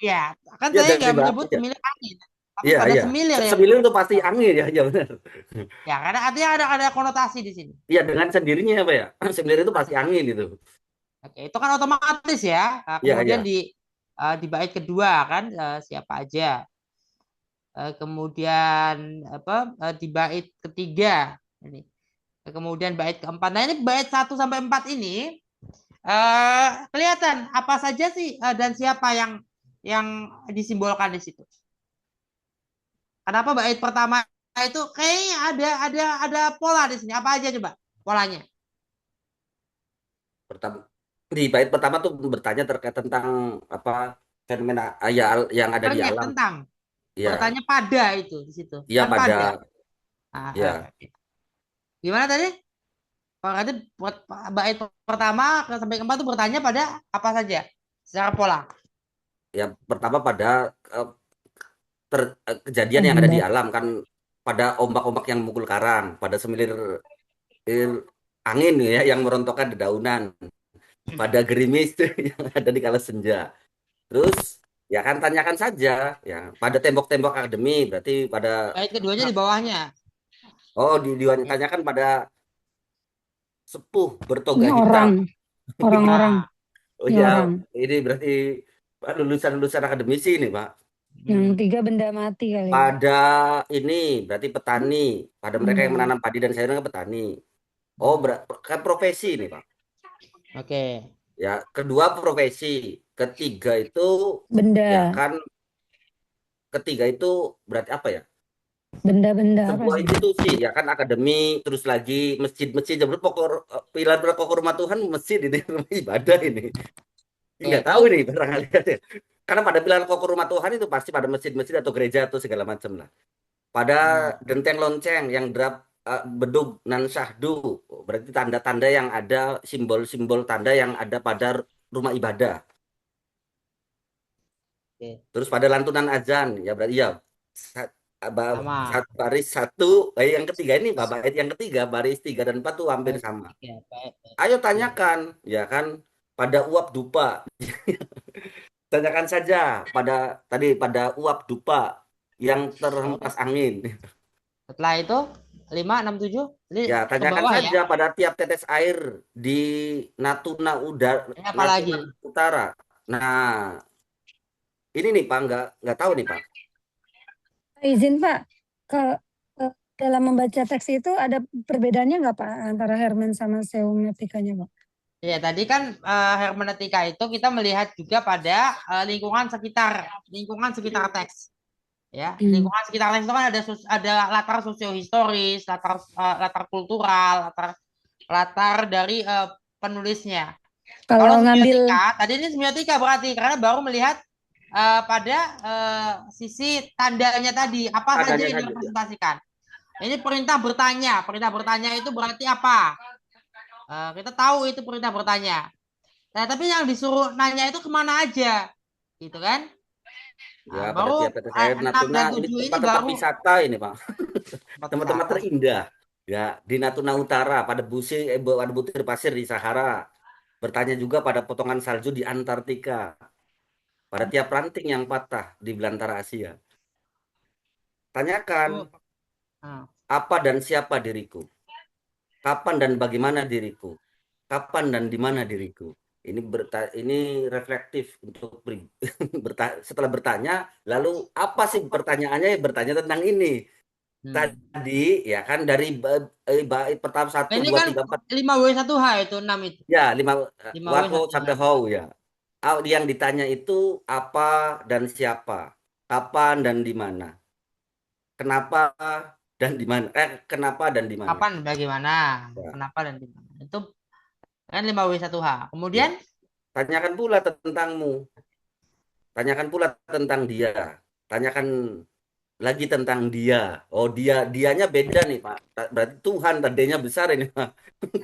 S2: Ya, kan
S1: Ya
S2: saya
S1: dari
S2: nggak
S1: bahasa
S2: menyebut
S1: ya.
S2: semilir angin. Tapi
S1: Iya,
S2: pada
S1: iya.
S2: semilir yang
S1: Semilir itu pasti angin ya, ya benar.
S2: ya karena artinya ada konotasi di sini.
S1: Iya, dengan sendirinya apa ya? Semilir itu pasti angin itu.
S2: Oke, itu kan otomatis ya. Nah,
S1: Iya,
S2: kemudian
S1: iya.
S2: di bait kedua kan siapa aja. Kemudian apa di bait ketiga ini. Kemudian bait keempat. Nah, ini bait 1 sampai 4 ini kelihatan apa saja sih dan siapa yang disimbolkan di situ. Kenapa bait pertama itu kayaknya ada pola di sini. Apa aja coba polanya?
S1: Pertama di bait pertama tuh bertanya terkait tentang apa fenomena ya yang ada di
S2: Banyak
S1: alam.
S2: tentang
S1: Iya,
S2: bertanya pada itu di situ.
S1: iya
S2: Kan
S1: pada
S2: pada. Ah,
S1: ya
S2: gimana tadi? Kalau itu buat bait pertama sampai keempat itu bertanya pada apa saja secara pola.
S1: ya pertama pada eh, kejadian yang ada di
S3: Ombak.
S1: alam kan pada ombak-ombak yang memukul karang, pada semilir angin ya yang merontokkan dedaunan, pada gerimis tuh yang ada di kala senja. Terus ya kan tanyakan saja ya pada tembok-tembok akademi berarti pada
S2: Bait keduanya di bawahnya.
S1: oh ditanyakan pada sepuh bertoga
S3: Ini
S1: hitam.
S3: orang, orang-orang,
S2: Nah,
S1: Oh
S3: ini
S1: ya,
S3: orang.
S1: ini berarti lulusan-lulusan akademisi nih, Pak.
S3: Yang
S2: hmm,
S3: 3 benda mati kali ya.
S1: Pada ini berarti petani, pada mereka yang
S3: Enggak.
S1: menanam padi dan sayuran kan petani. Oh, kan profesi nih, Pak.
S2: oke.
S1: Ya, kedua profesi, ketiga itu ya
S3: Benda,
S1: kan ketiga itu berarti apa ya?
S3: benda-benda apa
S1: Sebuah
S3: sih?
S1: institusi ya kan akademi terus lagi masjid-masjid jadi pokok pilar pokok rumah Tuhan masjid ini rumah ibadah ini.
S2: Oke,
S1: Nggak tahu
S2: terus
S1: nih barangkali ada. Karena pada pilar pokok rumah Tuhan itu pasti pada masjid-masjid atau gereja atau segala macam lah. pada denteng lonceng yang drap bedug nan syahdu, berarti tanda-tanda yang ada, simbol-simbol tanda yang ada pada rumah ibadah.
S2: Oke.
S1: Terus pada lantunan azan, ya berarti ya sa-
S2: Sama.
S1: baris satu, yang ketiga ini bait yang ketiga baris 3 dan 4 tuh hampir
S2: Baik,
S1: sama.
S2: ya, baik, baik.
S1: Ayo
S2: Iya.
S1: tanyakan, ya kan, pada uap dupa, tanyakan saja pada uap dupa yang
S2: Terus
S1: terhempas angin.
S2: setelah itu 5, 6, 7. Jadi
S1: Ya,
S2: ke
S1: tanyakan
S2: bawah ya.
S1: saja pada tiap tetes air di
S2: Ini apa lagi?
S1: Natuna Utara. Nah, ini nih Pak, nggak tahu nih Pak.
S3: Izin Pak, ke, ke dalam membaca teks itu ada perbedaannya nggak Pak antara Hermen sama semiotikanya Pak?
S2: Ya, tadi kan hermeneutika itu kita melihat juga pada lingkungan sekitar teks. Ya,
S3: Hmm.
S2: lingkungan sekitar teks itu kan ada latar sosiohistoris, latar kultural, latar dari penulisnya. Kalau
S3: Kalau ngambil
S2: semiotika, tadi ini semiotika berarti karena baru melihat pada sisi tandanya tadi, apa saja
S1: Adanya
S2: yang
S1: saja.
S2: direpresentasikan. Ini perintah bertanya. Perintah bertanya itu berarti apa? Kita tahu itu perintah bertanya. Nah, tapi yang disuruh nanya itu kemana aja, gitu kan?
S1: Ya, pada
S2: Baru
S1: tiap tetes air
S2: 6
S1: Natuna
S2: dan
S1: ini
S2: 7 ini
S1: tempat-tempat
S2: baru
S1: wisata ini Pak.
S2: tempat
S1: Tempat-tempat
S2: wisata.
S1: terindah. Ya, di Natuna Utara, pada butir pasir di Sahara. Bertanya juga pada potongan salju di Antartika. Pada tiap ranting yang patah di belantara Asia. Tanyakan,
S2: Tuh. Nah,
S1: apa dan siapa diriku? Kapan dan bagaimana diriku? Kapan dan di mana diriku? Ini reflektif untuk setelah bertanya, lalu apa sih pertanyaannya? Bertanya tentang ini.
S2: hmm.
S1: Tadi ya kan dari bait pertama satu
S2: Ini
S1: dua
S2: kan
S1: tiga empat,
S2: 5W1H itu 6 itu.
S1: ya lima, what how
S2: 5W1H.
S1: sampai how ya. Yang ditanya itu apa dan siapa, kapan dan di mana, kenapa dan di mana, kenapa dan di mana.
S2: Kapan, bagaimana,
S1: Ya,
S2: kenapa dan di mana. Itu kan 5W1H.
S1: ya.
S2: Kemudian
S1: Tanyakan pula tentangmu, tanyakan pula tentang dia, tanyakan lagi tentang dia. Oh, dianya beda nih Pak. Berarti Tuhan tandanya besar ini Pak.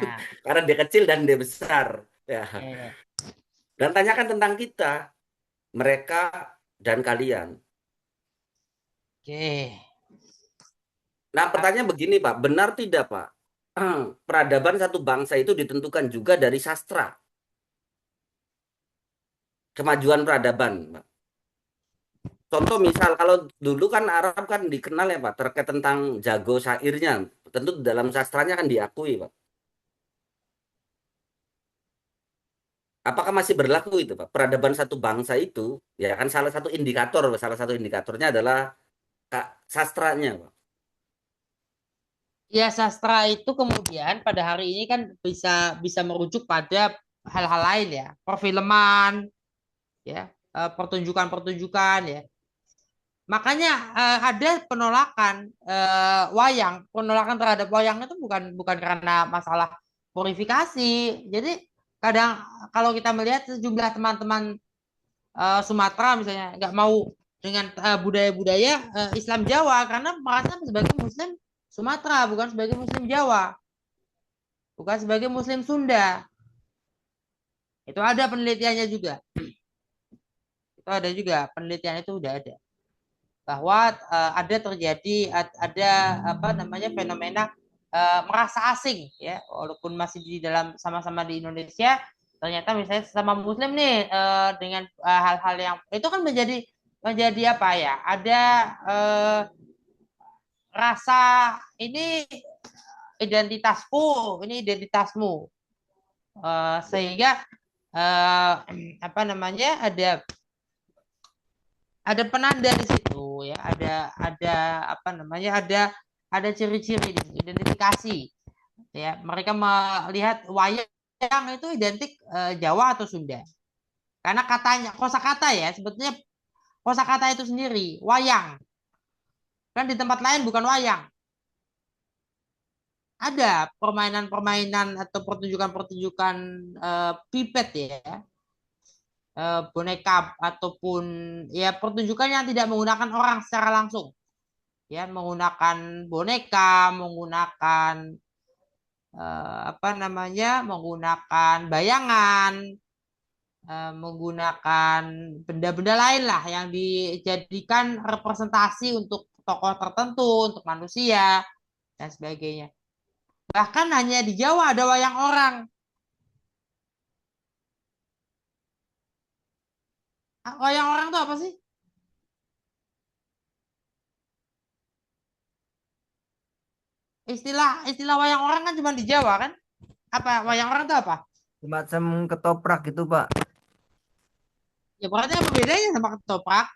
S2: nah,
S1: Karena dia kecil dan dia besar. Ya.
S2: eh,
S1: Dan tanyakan tentang kita, mereka dan kalian.
S2: oke.
S1: Nah, pertanyaan begini Pak, benar tidak Pak? Peradaban satu bangsa itu ditentukan juga dari sastra, kemajuan peradaban, Pak. Contoh misal kalau dulu kan Arab kan dikenal ya Pak, terkait tentang jago syairnya. Tentu dalam sastranya kan diakui Pak. Apakah masih berlaku itu Pak? Peradaban satu bangsa itu, ya kan salah satu indikatornya adalah sastranya Pak.
S2: Ya, sastra itu kemudian pada hari ini kan bisa bisa merujuk pada hal-hal lain ya, perfilman, ya, pertunjukan-pertunjukan ya. Makanya ada penolakan wayang, penolakan terhadap wayang itu bukan karena masalah purifikasi. Jadi kadang kalau kita melihat sejumlah teman-teman Sumatera misalnya nggak mau dengan budaya-budaya Islam Jawa karena merasa sebagai Muslim Sumatera bukan sebagai Muslim Jawa, bukan sebagai Muslim Sunda. Itu ada penelitiannya juga. Itu ada juga penelitian itu udah ada bahwa ada terjadi ada apa namanya fenomena merasa asing ya walaupun masih di dalam sama-sama di Indonesia ternyata misalnya sesama Muslim nih dengan hal-hal yang itu kan menjadi apa ya ada rasa ini ini identitasmu sehingga apa namanya ada penanda di situ ya ada apa namanya ada ciri-ciri di situ, identifikasi ya mereka melihat wayang itu identik Jawa atau Sunda karena katanya kosakata ya sebetulnya kosakata itu sendiri wayang kan di tempat lain bukan wayang ada permainan-permainan atau pertunjukan-pertunjukan pipet ya boneka ataupun ya pertunjukan yang tidak menggunakan orang secara langsung ya menggunakan boneka, menggunakan apa namanya, menggunakan bayangan, menggunakan benda-benda lain lah yang dijadikan representasi untuk tokoh tertentu, untuk manusia dan sebagainya. Bahkan hanya di Jawa ada wayang orang. Wayang orang itu apa sih? Istilah istilah wayang orang kan cuma di Jawa kan? Apa wayang orang itu apa?
S4: Semacam ketoprak gitu, Pak.
S2: Ya berarti apa bedanya sama ketoprak?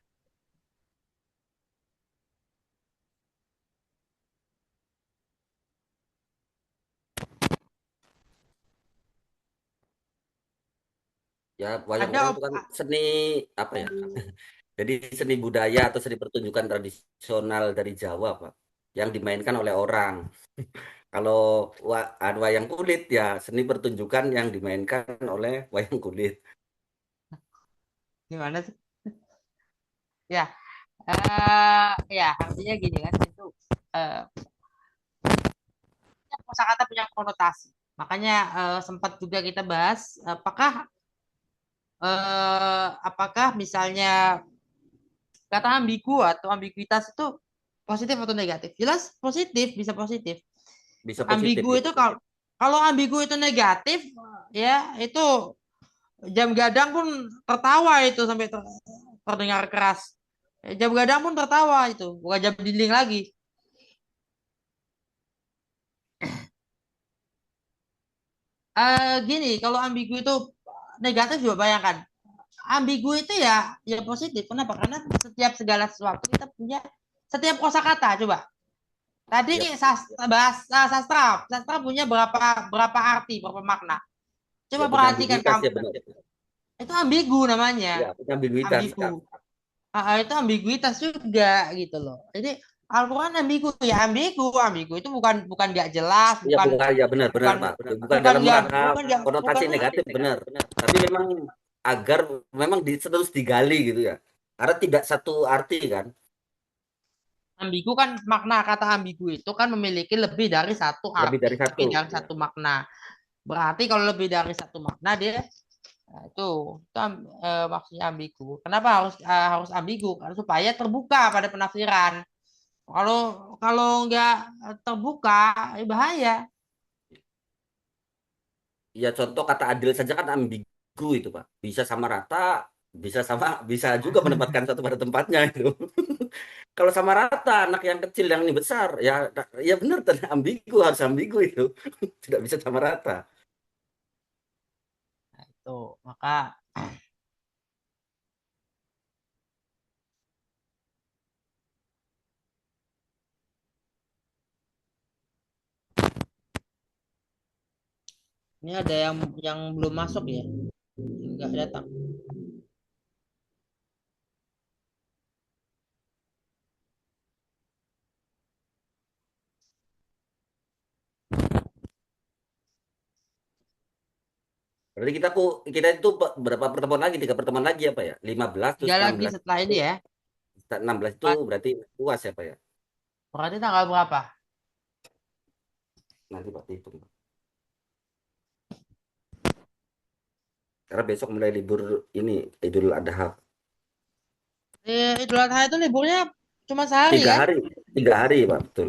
S1: Ya, wayang
S2: Ada
S1: orang itu kan seni apa ya? Jadi seni budaya atau seni pertunjukan tradisional dari Jawa, Pak, yang dimainkan oleh orang. Kalau wayang kulit ya seni pertunjukan yang dimainkan oleh wayang kulit.
S2: gimana sih? Ya, ya artinya gini kan itu eh, kosakata punya konotasi. Makanya sempat juga kita bahas apakah misalnya kata ambigu atau ambiguitas itu positif atau negatif? Jelas positif, bisa positif.
S1: Bisa positif
S2: Ambigu
S1: ya.
S2: itu kalau ambigu itu negatif, ya itu jam gadang pun tertawa itu sampai terdengar keras. Jam gadang pun tertawa itu, bukan jam dinding lagi. Gini, kalau ambigu itu negatif juga bayangkan. Ambigu itu ya positif. Kenapa? Karena setiap segala sesuatu kita punya setiap kosakata. Coba. Tadi
S1: Ya,
S2: sastra punya berapa arti, berapa makna. Coba
S1: ya punya
S2: perhatikan
S1: ambiguitas
S2: kamu.
S1: ya benar.
S2: Itu ambigu namanya.
S1: Ya, punya ambiguitas.
S2: Ambigu. Itu ambiguitas juga gitu loh. Jadi Al-Quran ambigu ya ambigu itu bukan bukan nggak jelas,
S1: Iya, bukan ya benar-benar
S2: bukan
S1: Pak. Bukan
S2: bukan
S1: dalam
S2: nggak
S1: rangka
S2: bukan nggak
S1: konotasi
S2: bukan
S1: negatif benar. Tapi memang agar memang terus digali gitu ya. Karena tidak satu arti kan.
S2: ambigu kan makna kata ambigu itu kan memiliki lebih dari satu
S1: Lebih
S2: arti,
S1: dari satu.
S2: lebih dari
S1: Ya.
S2: satu makna. Berarti kalau lebih dari satu makna dia maksudnya ambigu. Kenapa harus ambigu? Karena supaya terbuka pada penafsiran. Kalau kalau nggak terbuka, bahaya.
S1: Ya contoh kata adil saja kan ambigu itu Pak. Bisa sama rata, bisa juga menempatkan satu pada tempatnya itu. Kalau sama rata anak yang kecil yang ini besar ya ya benar ambigu harus ambigu itu. Tidak bisa sama rata.
S2: Tuh, maka ini ada yang belum masuk ya, nggak datang.
S1: Berarti kita itu berapa pertemuan lagi? 3 pertemuan lagi apa ya? 15 terus
S2: Tiga
S1: enam
S2: lagi
S1: belas
S2: setelah ini ya.
S1: 16 itu berarti puas ya Pak ya?
S2: Berarti tanggal berapa?
S1: Nanti Pak hitung. Karena besok mulai libur ini Idul Adha.
S2: Idul Adha itu liburnya cuma sehari
S1: Tiga
S2: kan?
S1: hari, 3 hari Pak betul.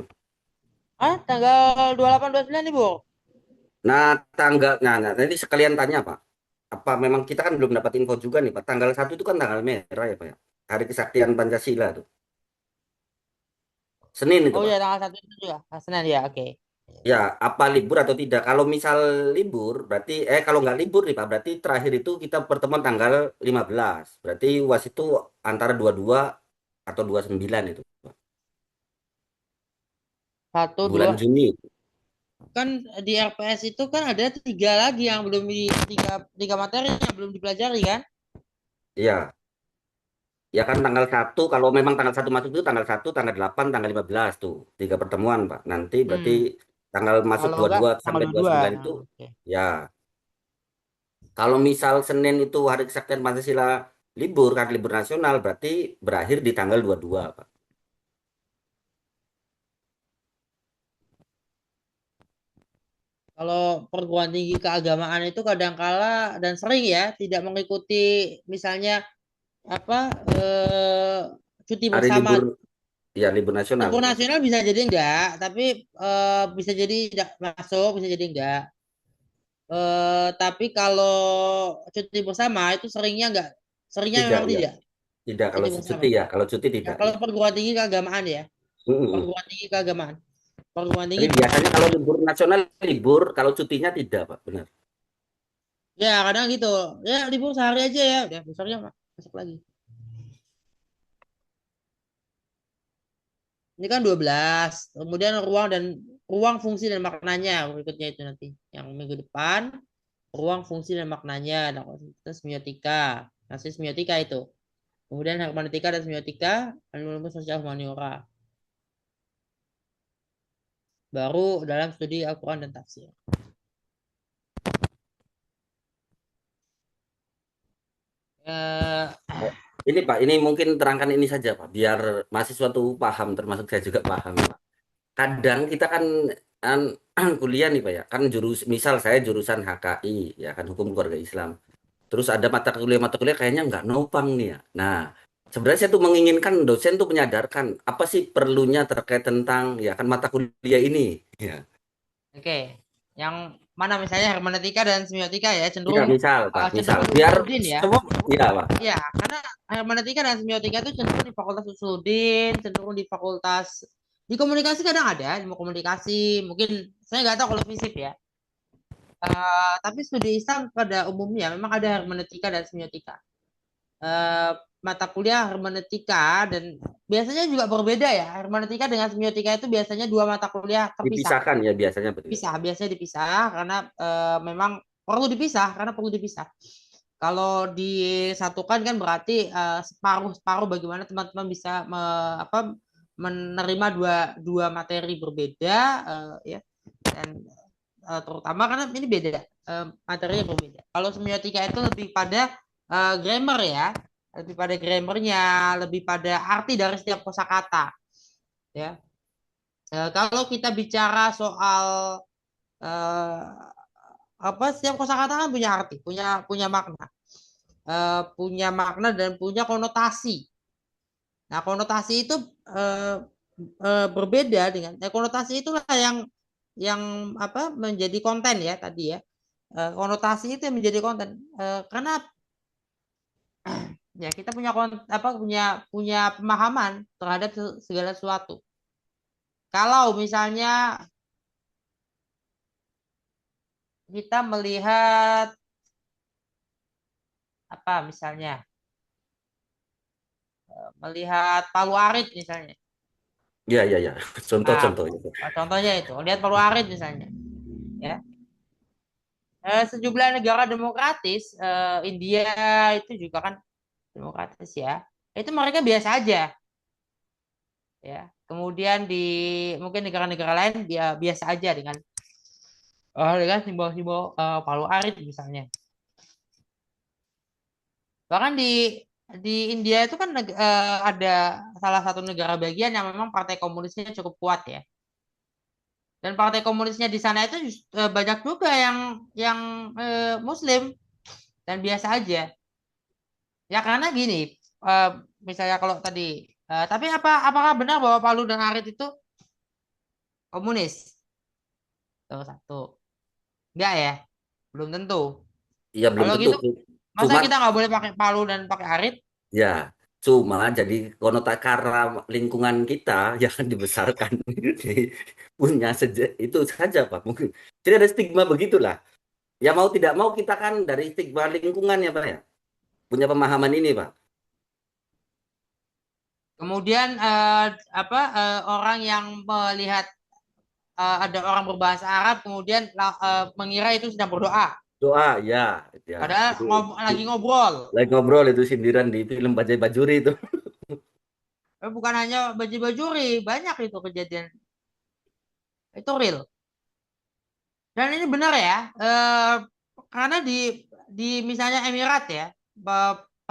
S2: Tanggal 28 29 libur.
S1: Nah, nanti sekalian tanya Pak. Apa memang kita kan belum dapat info juga nih Pak. Tanggal 1 itu kan tanggal merah ya Pak ya. Hari Kesaktian Pancasila tuh. Senin itu
S2: Oh
S1: Pak.
S2: iya tanggal 1 itu juga. Senin ya, oke.
S1: Ya, apa libur atau tidak? Kalau misal libur, berarti kalau nggak libur nih Pak, berarti terakhir itu kita pertemuan tanggal 15. Berarti UAS itu antara 22 atau 29 itu, Pak.
S2: Satu, dua.
S1: Bulan Juni.
S2: Kan di RPS itu kan ada tiga lagi yang belum tiga materi yang belum dipelajari kan?
S1: Iya, ya kan tanggal 1 kalau memang tanggal 1 masuk itu tanggal 1, tanggal 8, tanggal 15 tuh. 3 pertemuan, Pak. Nanti berarti
S2: Hmm.
S1: tanggal masuk
S2: Kalau enggak
S1: 22
S2: tanggal
S1: sampai
S2: 22.
S1: 29 itu
S2: Oke.
S1: ya. Kalau misal Senin itu Hari Kesaktian Pancasila libur kan libur nasional berarti berakhir di tanggal 22, Pak.
S2: Kalau perguruan tinggi keagamaan itu kadangkala dan sering ya tidak mengikuti misalnya apa cuti
S1: Hari
S2: bersama.
S1: libur, ya libur nasional
S2: Libur
S1: termasuk.
S2: nasional bisa jadi enggak, tapi bisa jadi tidak masuk, bisa jadi enggak. Tapi kalau cuti bersama itu seringnya
S1: Tidak,
S2: memang
S1: ya.
S2: tidak
S1: Tidak kalau
S2: cuti bersama.
S1: cuti ya, kalau cuti
S2: Ya,
S1: tidak
S2: kalau
S1: ya.
S2: perguruan tinggi keagamaan ya,
S1: Mm-mm.
S2: perguruan tinggi keagamaan, perguruan
S1: Tapi
S2: tinggi
S1: biasanya kalau libur nasional libur, kalau cutinya tidak, Pak. Benar.
S2: ya kadang gitu. Ya libur sehari aja ya, udah besoknya masuk lagi. Ini kan 12. Kemudian ruang fungsi dan maknanya berikutnya itu nanti. Yang minggu depan ruang fungsi dan maknanya. Nah, itu semiotika. Masih semiotika itu. Kemudian hermeneutika dan semiotika, ilmu sosial humaniora. Baru dalam studi Al-Quran dan tafsir. Eh,
S1: Ini Pak, ini mungkin terangkan ini saja Pak, biar mahasiswa tuh paham, termasuk saya juga paham Pak. Kadang kita kuliah nih Pak ya, kan misal saya jurusan HKI, ya kan Hukum Keluarga Islam. Terus ada mata kuliah kayaknya nggak nopang nih ya. Nah, sebenarnya saya tuh menginginkan dosen tuh menyadarkan apa sih perlunya terkait tentang ya kan mata kuliah ini. Ya,
S2: Oke, yang mana misalnya hermeneutika dan semiotika ya
S1: ya
S2: cenderung
S1: misal Pak, misal
S2: cenderung
S1: biar
S2: usuluddin ya.
S1: semua, ya Pak.
S2: Ya, karena hermeneutika dan semiotika itu cenderung di fakultas usuluddin, cenderung di fakultas di komunikasi kadang ada, ilmu komunikasi, mungkin saya nggak tahu kalau FISIP ya. Tapi studi Islam pada umumnya memang ada hermeneutika dan semiotika. Eh, Mata kuliah hermeneutika dan biasanya juga berbeda ya. Hermeneutika dengan semiotika itu biasanya dua mata kuliah terpisah.
S1: Dipisahkan ya biasanya betul.
S2: Biasanya dipisah karena memang perlu dipisah karena perlu dipisah. Kalau disatukan kan berarti separuh-separuh bagaimana teman-teman bisa menerima dua materi berbeda ya dan terutama karena ini beda materinya berbeda. Kalau semiotika itu lebih pada grammar ya, lebih pada grammarnya, lebih pada arti dari setiap kosakata ya. Kalau kita bicara soal eh, setiap kosakata kan punya arti, punya punya makna, punya makna dan punya konotasi. Nah, konotasi itu eh, berbeda dengan konotasi itulah yang menjadi konten ya tadi ya. Konotasi itu yang menjadi konten. Karena ya kita punya pemahaman terhadap segala sesuatu. Kalau misalnya kita melihat misalnya melihat Palu Arit misalnya.
S1: Ya, ya, ya.
S2: Nah,
S1: Contoh-contoh itu.
S2: contohnya itu, lihat Palu Arit misalnya. Ya. Sejumlah negara demokratis, India itu juga kan demokratis ya. Itu mereka biasa aja. Ya. Kemudian di mungkin negara-negara lain dia biasa aja dengan simbol-simbol Palu Arit misalnya. Bahkan di India itu kan ada salah satu negara bagian yang memang partai komunisnya cukup kuat ya. Dan partai komunisnya di sana itu banyak juga yang Muslim dan biasa aja. Ya karena gini, eh, misalnya kalau tadi, tapi apakah benar bahwa Palu dan Arit itu komunis? Tuh satu, enggak ya, belum tentu.
S1: Iya belum
S2: Kalau
S1: tentu.
S2: gitu, masa
S1: Cuma
S2: kita nggak boleh pakai Palu dan pakai Arit?
S1: ya, cuma jadi konotasi karena lingkungan kita yang dibesarkan punya sejak itu saja Pak. Mungkin jadi ada stigma begitulah. Ya mau tidak mau kita kan dari stigma lingkungan ya Pak ya. Punya pemahaman ini Pak.
S2: Kemudian orang yang melihat ada orang berbahasa Arab, kemudian mengira itu sedang berdoa,
S1: Doa ya, ya.
S2: padahal
S1: Itu
S2: lagi ngobrol.
S1: lagi ngobrol itu sindiran di film Bajai Bajuri itu.
S2: Bukan hanya baju-bajuri, banyak itu kejadian. Itu real. Dan ini benar ya, karena di misalnya Emirat ya,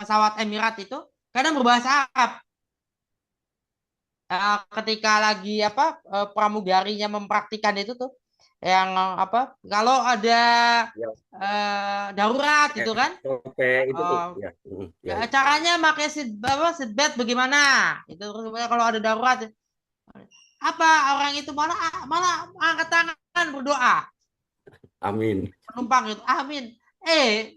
S2: pesawat Emirat itu kadang berbahasa Arab. Ketika lagi pramugarinya mempraktikkan itu tuh, yang apa? Kalau ada
S1: Ya,
S2: darurat gitu kan?
S1: SOP itu tuh.
S2: Eh,
S1: Ya, ya, ya.
S2: caranya pakai seatbelt bagaimana? Itu terus kemudian kalau ada darurat apa orang itu malah malah angkat tangan berdoa
S1: Amin.
S2: penumpang itu amin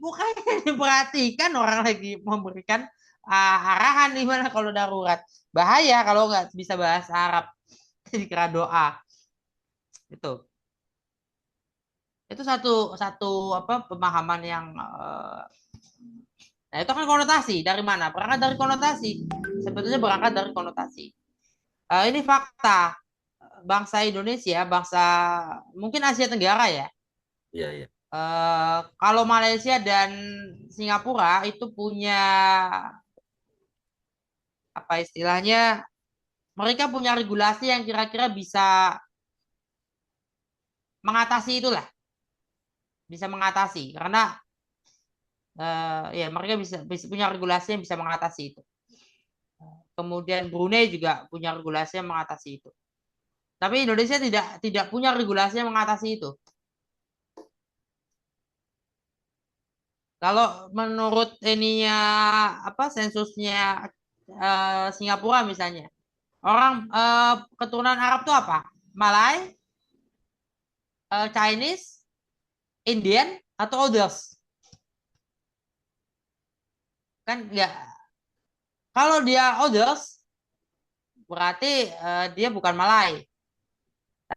S2: bukannya diperhatikan orang lagi memberikan arahan di mana kalau darurat bahaya kalau nggak bisa bahasa Arab dikira doa itu itu satu satu apa pemahaman yang nah itu kan konotasi dari mana berangkat dari konotasi sebetulnya berangkat dari konotasi. Ini fakta bangsa Indonesia bangsa mungkin Asia Tenggara ya.
S1: Iya, iya.
S2: Kalau Malaysia dan Singapura itu punya apa istilahnya, mereka punya regulasi yang kira-kira bisa mengatasi itulah, bisa mengatasi karena ya mereka bisa punya regulasi yang bisa mengatasi itu. Kemudian Brunei juga punya regulasi yang mengatasi itu. Tapi Indonesia tidak punya regulasi yang mengatasi itu. Kalau menurut ininya apa sensusnya Singapura misalnya, orang keturunan Arab itu apa? Malay, Chinese, Indian, atau others? Kan enggak. Kalau dia others, berarti dia bukan Malay.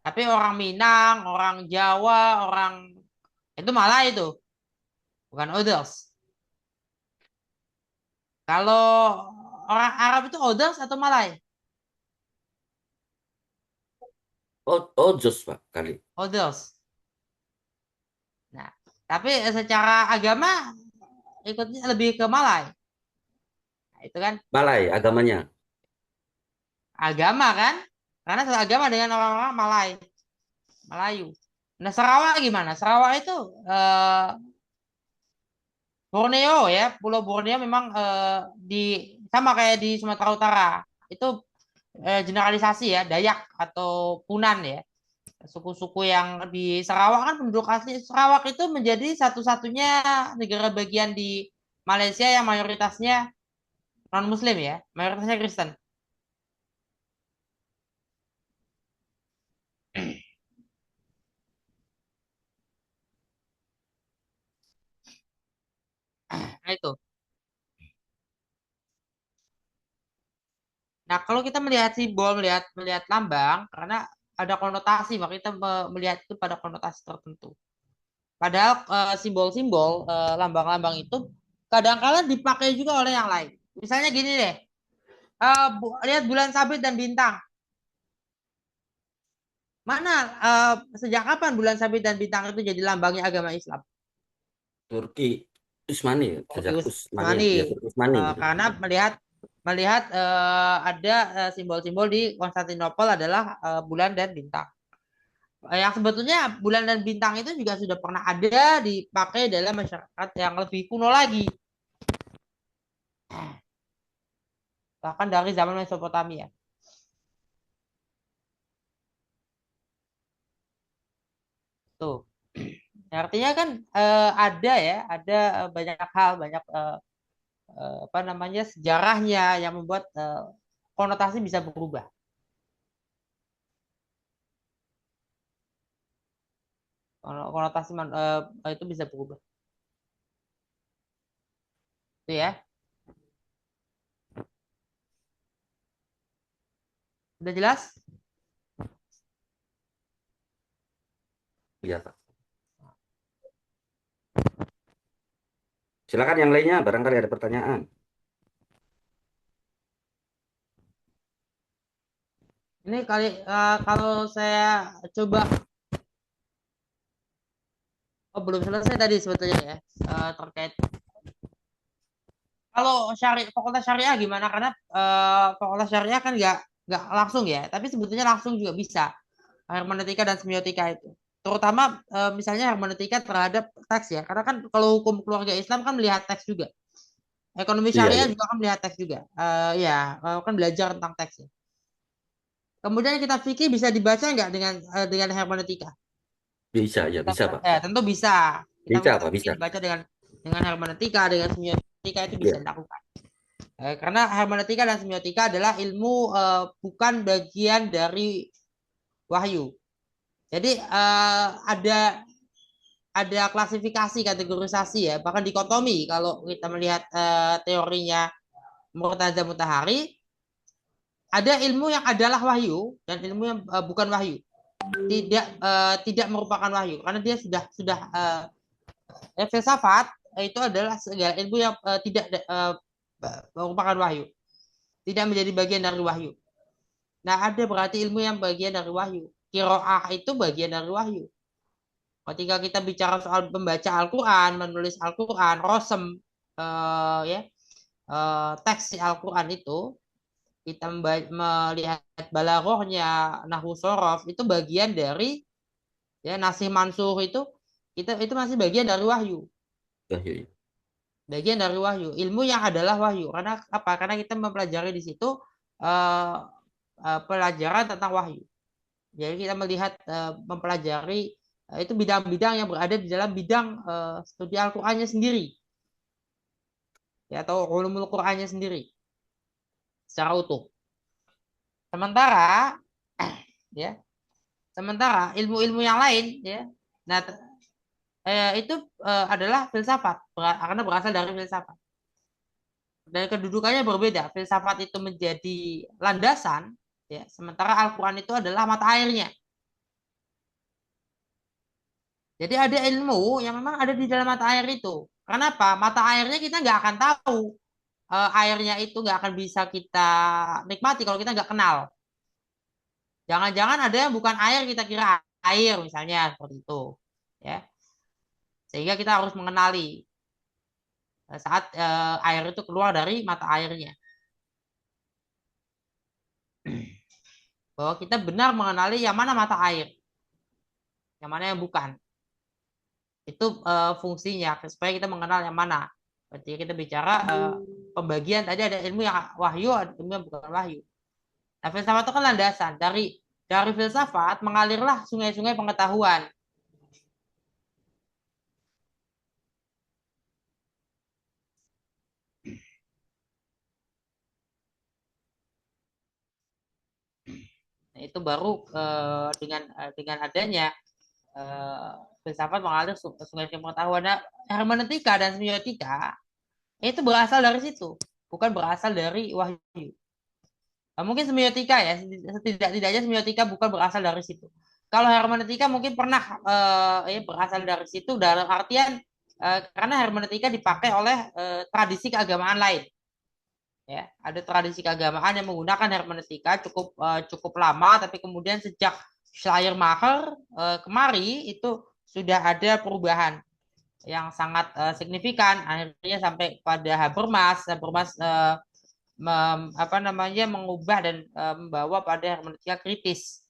S2: Tapi orang Minang, orang Jawa, orang itu Malay itu, bukan others. Kalau orang Arab itu others atau Malay?
S1: Oh, Jos, Pak, kali.
S2: Others. Nah, tapi secara agama ikutnya lebih ke Malay. Nah, itu kan
S1: Malay agamanya.
S2: agama kan? Karena satu agama dengan orang-orang Melayu. Nah, Sarawak gimana? Sarawak itu Borneo ya, Pulau Borneo memang sama kayak di Sumatera Utara. Itu generalisasi ya, Dayak atau Punan ya. Suku-suku yang di Sarawak kan penduduk asli Sarawak itu menjadi satu-satunya negara bagian di Malaysia yang mayoritasnya non-Muslim ya, mayoritasnya Kristen. Nah itu. Nah kalau kita melihat simbol, melihat lambang, karena ada konotasi, maka kita melihat itu pada konotasi tertentu. Padahal simbol-simbol lambang-lambang itu kadang-kala dipakai juga oleh yang lain. Misalnya gini deh, lihat bulan sabit dan bintang. Mana sejak kapan bulan sabit dan bintang itu jadi lambangnya agama Islam?
S1: Turki Usmani,
S2: Turki
S1: sejak Usmani,
S2: Utsmani.
S1: ya Turki Usmani.
S2: Karena melihat ada simbol-simbol di Konstantinopel adalah bulan dan bintang. Yang sebetulnya bulan dan bintang itu juga sudah pernah ada dipakai dalam masyarakat yang lebih kuno lagi. Bahkan dari zaman Mesopotamia. Tuh. Artinya kan ada ya, ada banyak hal, banyak apa namanya sejarahnya yang membuat konotasi bisa berubah. Konotasi itu bisa berubah. Itu ya. Udah jelas?
S1: Iya, Pak. Silakan yang lainnya, barangkali ada pertanyaan.
S2: Ini kalau saya coba belum selesai tadi sebetulnya ya terkait kalau fakultas syariah gimana karena fakultas syariah kan nggak langsung ya tapi sebetulnya langsung juga bisa hermeneutika dan semiotika itu terutama misalnya hermeneutika terhadap teks ya karena kan kalau hukum keluarga Islam kan melihat teks juga ekonomi
S1: Iya,
S2: syariah
S1: iya.
S2: juga kan melihat teks juga ya kan belajar tentang teks ya. Kemudian kita fikih bisa dibaca nggak dengan hermeneutika?
S1: Bisa, ya bisa, Pak.
S2: Ya, tentu bisa. Kita
S1: Bisa, Pak, bisa.
S2: baca dengan hermeneutika, dengan semiotika itu bisa
S1: Ya,
S2: dilakukan. Karena hermeneutika dan semiotika adalah ilmu bukan bagian dari wahyu. Jadi ada klasifikasi kategorisasi ya, bahkan dikotomi kalau kita melihat teorinya Murtaza Mutahari, ada ilmu yang adalah wahyu dan ilmu yang bukan wahyu. Tidak merupakan wahyu karena dia sudah filsafat itu adalah segala ilmu yang tidak merupakan wahyu, tidak menjadi bagian dari wahyu. Nah, ada berarti ilmu yang bagian dari wahyu. Qiraah itu bagian dari wahyu. Ketika kita bicara soal membaca Al-Quran, menulis Al-Quran, rosem, ya, teks Al-Quran itu, kita melihat balaghahnya, nahwu sorof, itu bagian dari ya nasih mansur itu masih bagian dari wahyu.
S1: wahyu.
S2: Bagian dari wahyu. Ilmu yang adalah wahyu. Karena apa? Karena kita mempelajari di situ uh, pelajaran tentang wahyu. Jadi kita melihat mempelajari itu bidang-bidang yang berada di dalam bidang studi Al-Qur'annya sendiri. Ya, atau ulumul Qur'annya sendiri secara utuh. Sementara ya, sementara ilmu-ilmu yang lain ya. Nah, itu adalah filsafat karena berasal dari filsafat. Dan kedudukannya berbeda. Filsafat itu menjadi landasan ya, sementara Al-Qur'an itu adalah mata airnya. Jadi ada ilmu yang memang ada di dalam mata air itu. Kenapa? Mata airnya kita nggak akan tahu. Airnya itu nggak akan bisa kita nikmati kalau kita nggak kenal. Jangan-jangan ada yang bukan air kita kira air misalnya seperti itu. Ya, sehingga kita harus mengenali saat air itu keluar dari mata airnya. Bahwa kita benar mengenali yang mana mata air, yang mana yang bukan. Itu fungsinya supaya kita mengenal yang mana. Ketika kita bicara pembagian tadi ada ilmu yang wahyu, ada ilmu yang bukan wahyu. Nah, filsafat itu kan landasan dari filsafat mengalirlah sungai-sungai pengetahuan. Nah, itu baru dengan adanya filsafat mengalir sungai-sungai pengetahuan. Nah, hermeneutika dan semiotika itu berasal dari situ, bukan berasal dari wahyu. Nah, mungkin semiotika ya, setidak-tidaknya semiotika bukan berasal dari situ. Kalau hermeneutika mungkin pernah berasal dari situ dalam artian karena hermeneutika dipakai oleh tradisi keagamaan lain. Ya, ada tradisi keagamaan yang menggunakan hermeneutika cukup lama, tapi kemudian sejak Schleiermacher kemari itu sudah ada perubahan yang sangat signifikan. Akhirnya sampai pada Habermas mengubah dan membawa pada hermeneutika kritis.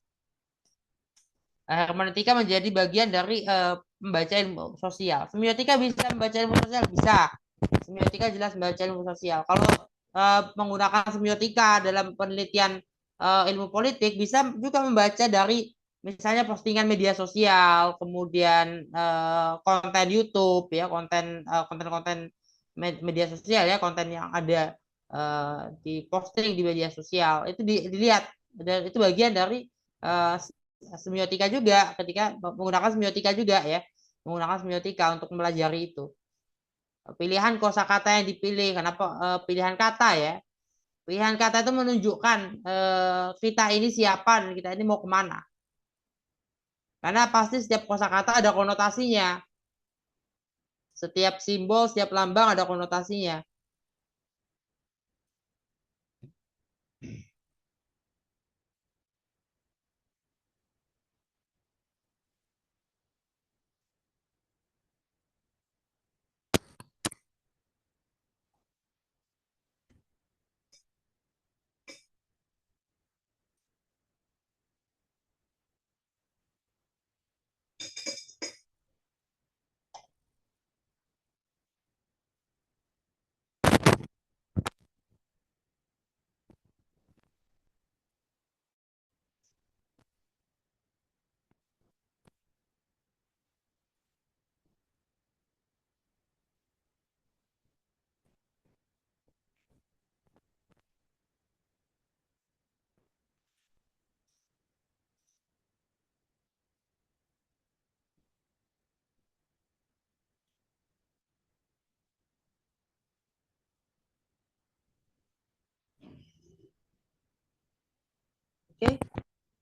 S2: Hermeneutika menjadi bagian dari membaca ilmu sosial. Semiotika bisa membaca ilmu sosial, bisa. Semiotika jelas membaca ilmu sosial. Kalau menggunakan semiotika dalam penelitian ilmu politik, bisa juga membaca dari misalnya postingan media sosial, kemudian konten YouTube ya, konten-konten media sosial ya, konten yang ada di posting di media sosial itu dilihat dan itu bagian dari semiotika juga ketika menggunakan semiotika juga ya, menggunakan semiotika untuk mempelajari itu. Pilihan kosakata yang dipilih, kenapa pilihan kata ya? Pilihan kata itu menunjukkan kita ini siapa dan kita ini mau kemana. Karena pasti setiap kosakata ada konotasinya. Setiap simbol, setiap lambang ada konotasinya.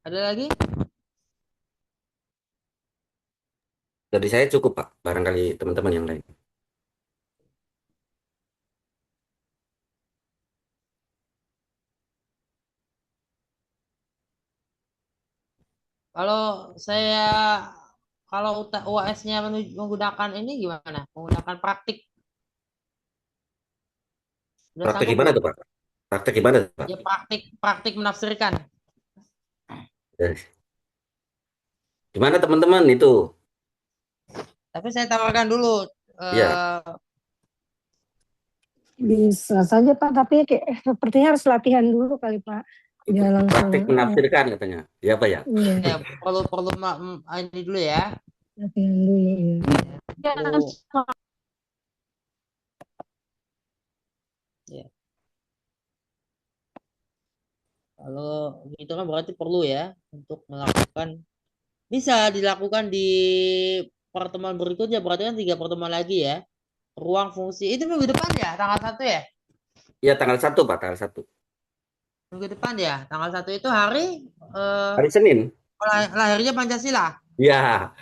S2: Ada lagi?
S1: Dari saya cukup, Pak. Barangkali teman-teman yang lain.
S2: Kalau saya kalau UAS-nya menggunakan ini gimana? Menggunakan praktik. Udah
S1: Praktek
S2: sanggup
S1: gimana
S2: belum?
S1: tuh, Pak? Praktek gimana tuh, Pak?
S2: Ya praktik menafsirkan.
S1: Eh, Gimana teman-teman itu?
S2: Tapi saya tawarkan dulu.
S1: Ya,
S2: eh,
S3: Bisa saja Pak, tapi sepertinya harus latihan dulu kali Pak.
S1: itu
S3: Ya langsung
S1: praktek menafsirkan katanya. Ya, Pak ya.
S3: iya,
S2: ya perlu perlu ini dulu ya.
S3: latihan dulu ya.
S2: Perlu ya. Kalau gitu kan berarti perlu ya untuk melakukan, bisa dilakukan di pertemuan berikutnya, berarti kan 3 pertemuan lagi ya. Ruang fungsi itu minggu depan ya, tanggal 1 ya.
S1: Ya, tanggal 1, Pak, tanggal 1.
S2: Minggu depan ya, tanggal 1 itu hari eh,
S1: Hari Senin.
S2: lahirnya Pancasila.
S1: Ya,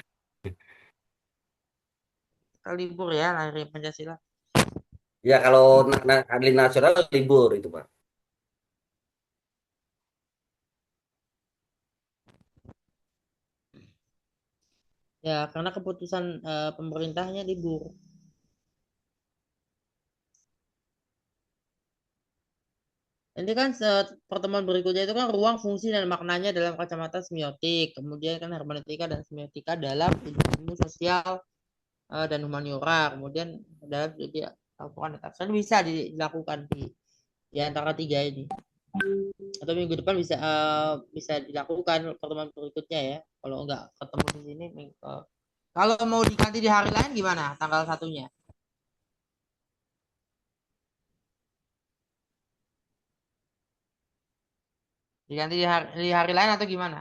S2: Kita libur ya lahirnya Pancasila.
S1: ya kalau hari nasional libur itu, Pak.
S2: Ya karena keputusan pemerintahnya libur. Nanti kan pertemuan berikutnya itu kan ruang fungsi dan maknanya dalam kacamata semiotik. Kemudian kan hermeneutika dan semiotika dalam ilmu sosial dan humaniora. Kemudian dalam studi Al-Quran dan tafsir bisa dilakukan di antara 3 ini. Atau minggu depan bisa dilakukan pertemuan berikutnya ya. Kalau enggak ketemu di sini, kalau mau diganti di hari lain gimana? Tanggal 1-nya. Diganti di hari lain atau gimana?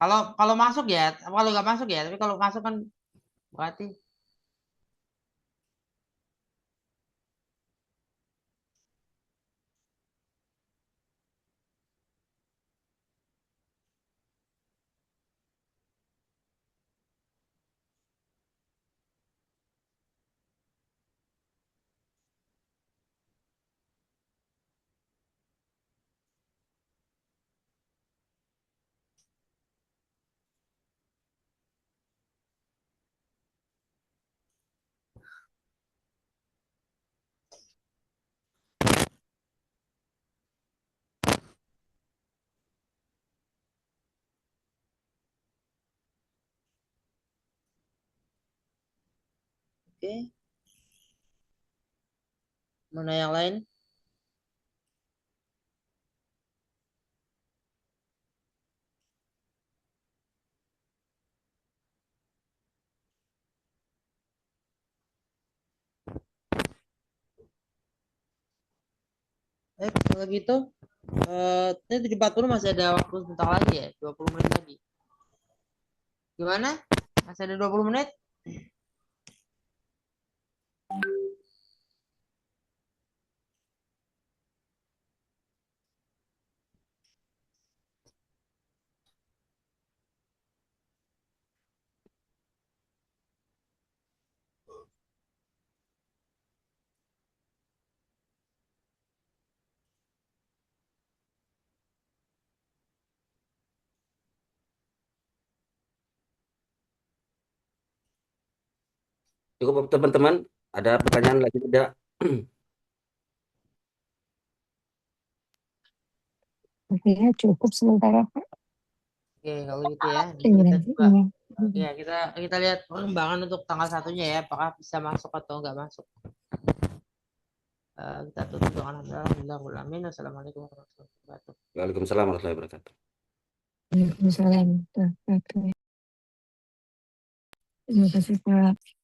S2: Kalau kalau masuk ya, kalau nggak masuk ya, tapi kalau masuk kan berarti oke. Mana yang lain? Kalau gitu, ini 7.40 masih ada waktu sebentar lagi ya, 20 menit lagi. Gimana? Masih ada 20 menit?
S1: Cukup teman-teman. Ada pertanyaan lagi tidak?
S3: Oke, cukup sementara Pak.
S2: Oke, kalau gitu ya. Nanti
S3: Iya,
S2: kita coba,
S3: iya.
S2: ya kita lihat pengembangan untuk tanggal 1-nya ya, apakah bisa masuk atau nggak masuk. Kita tutup dengan alhamdulillah. Assalamualaikum warahmatullahi wabarakatuh.
S1: Waalaikumsalam warahmatullahi wabarakatuh.
S3: Waalaikumsalam. Terima kasih Pak.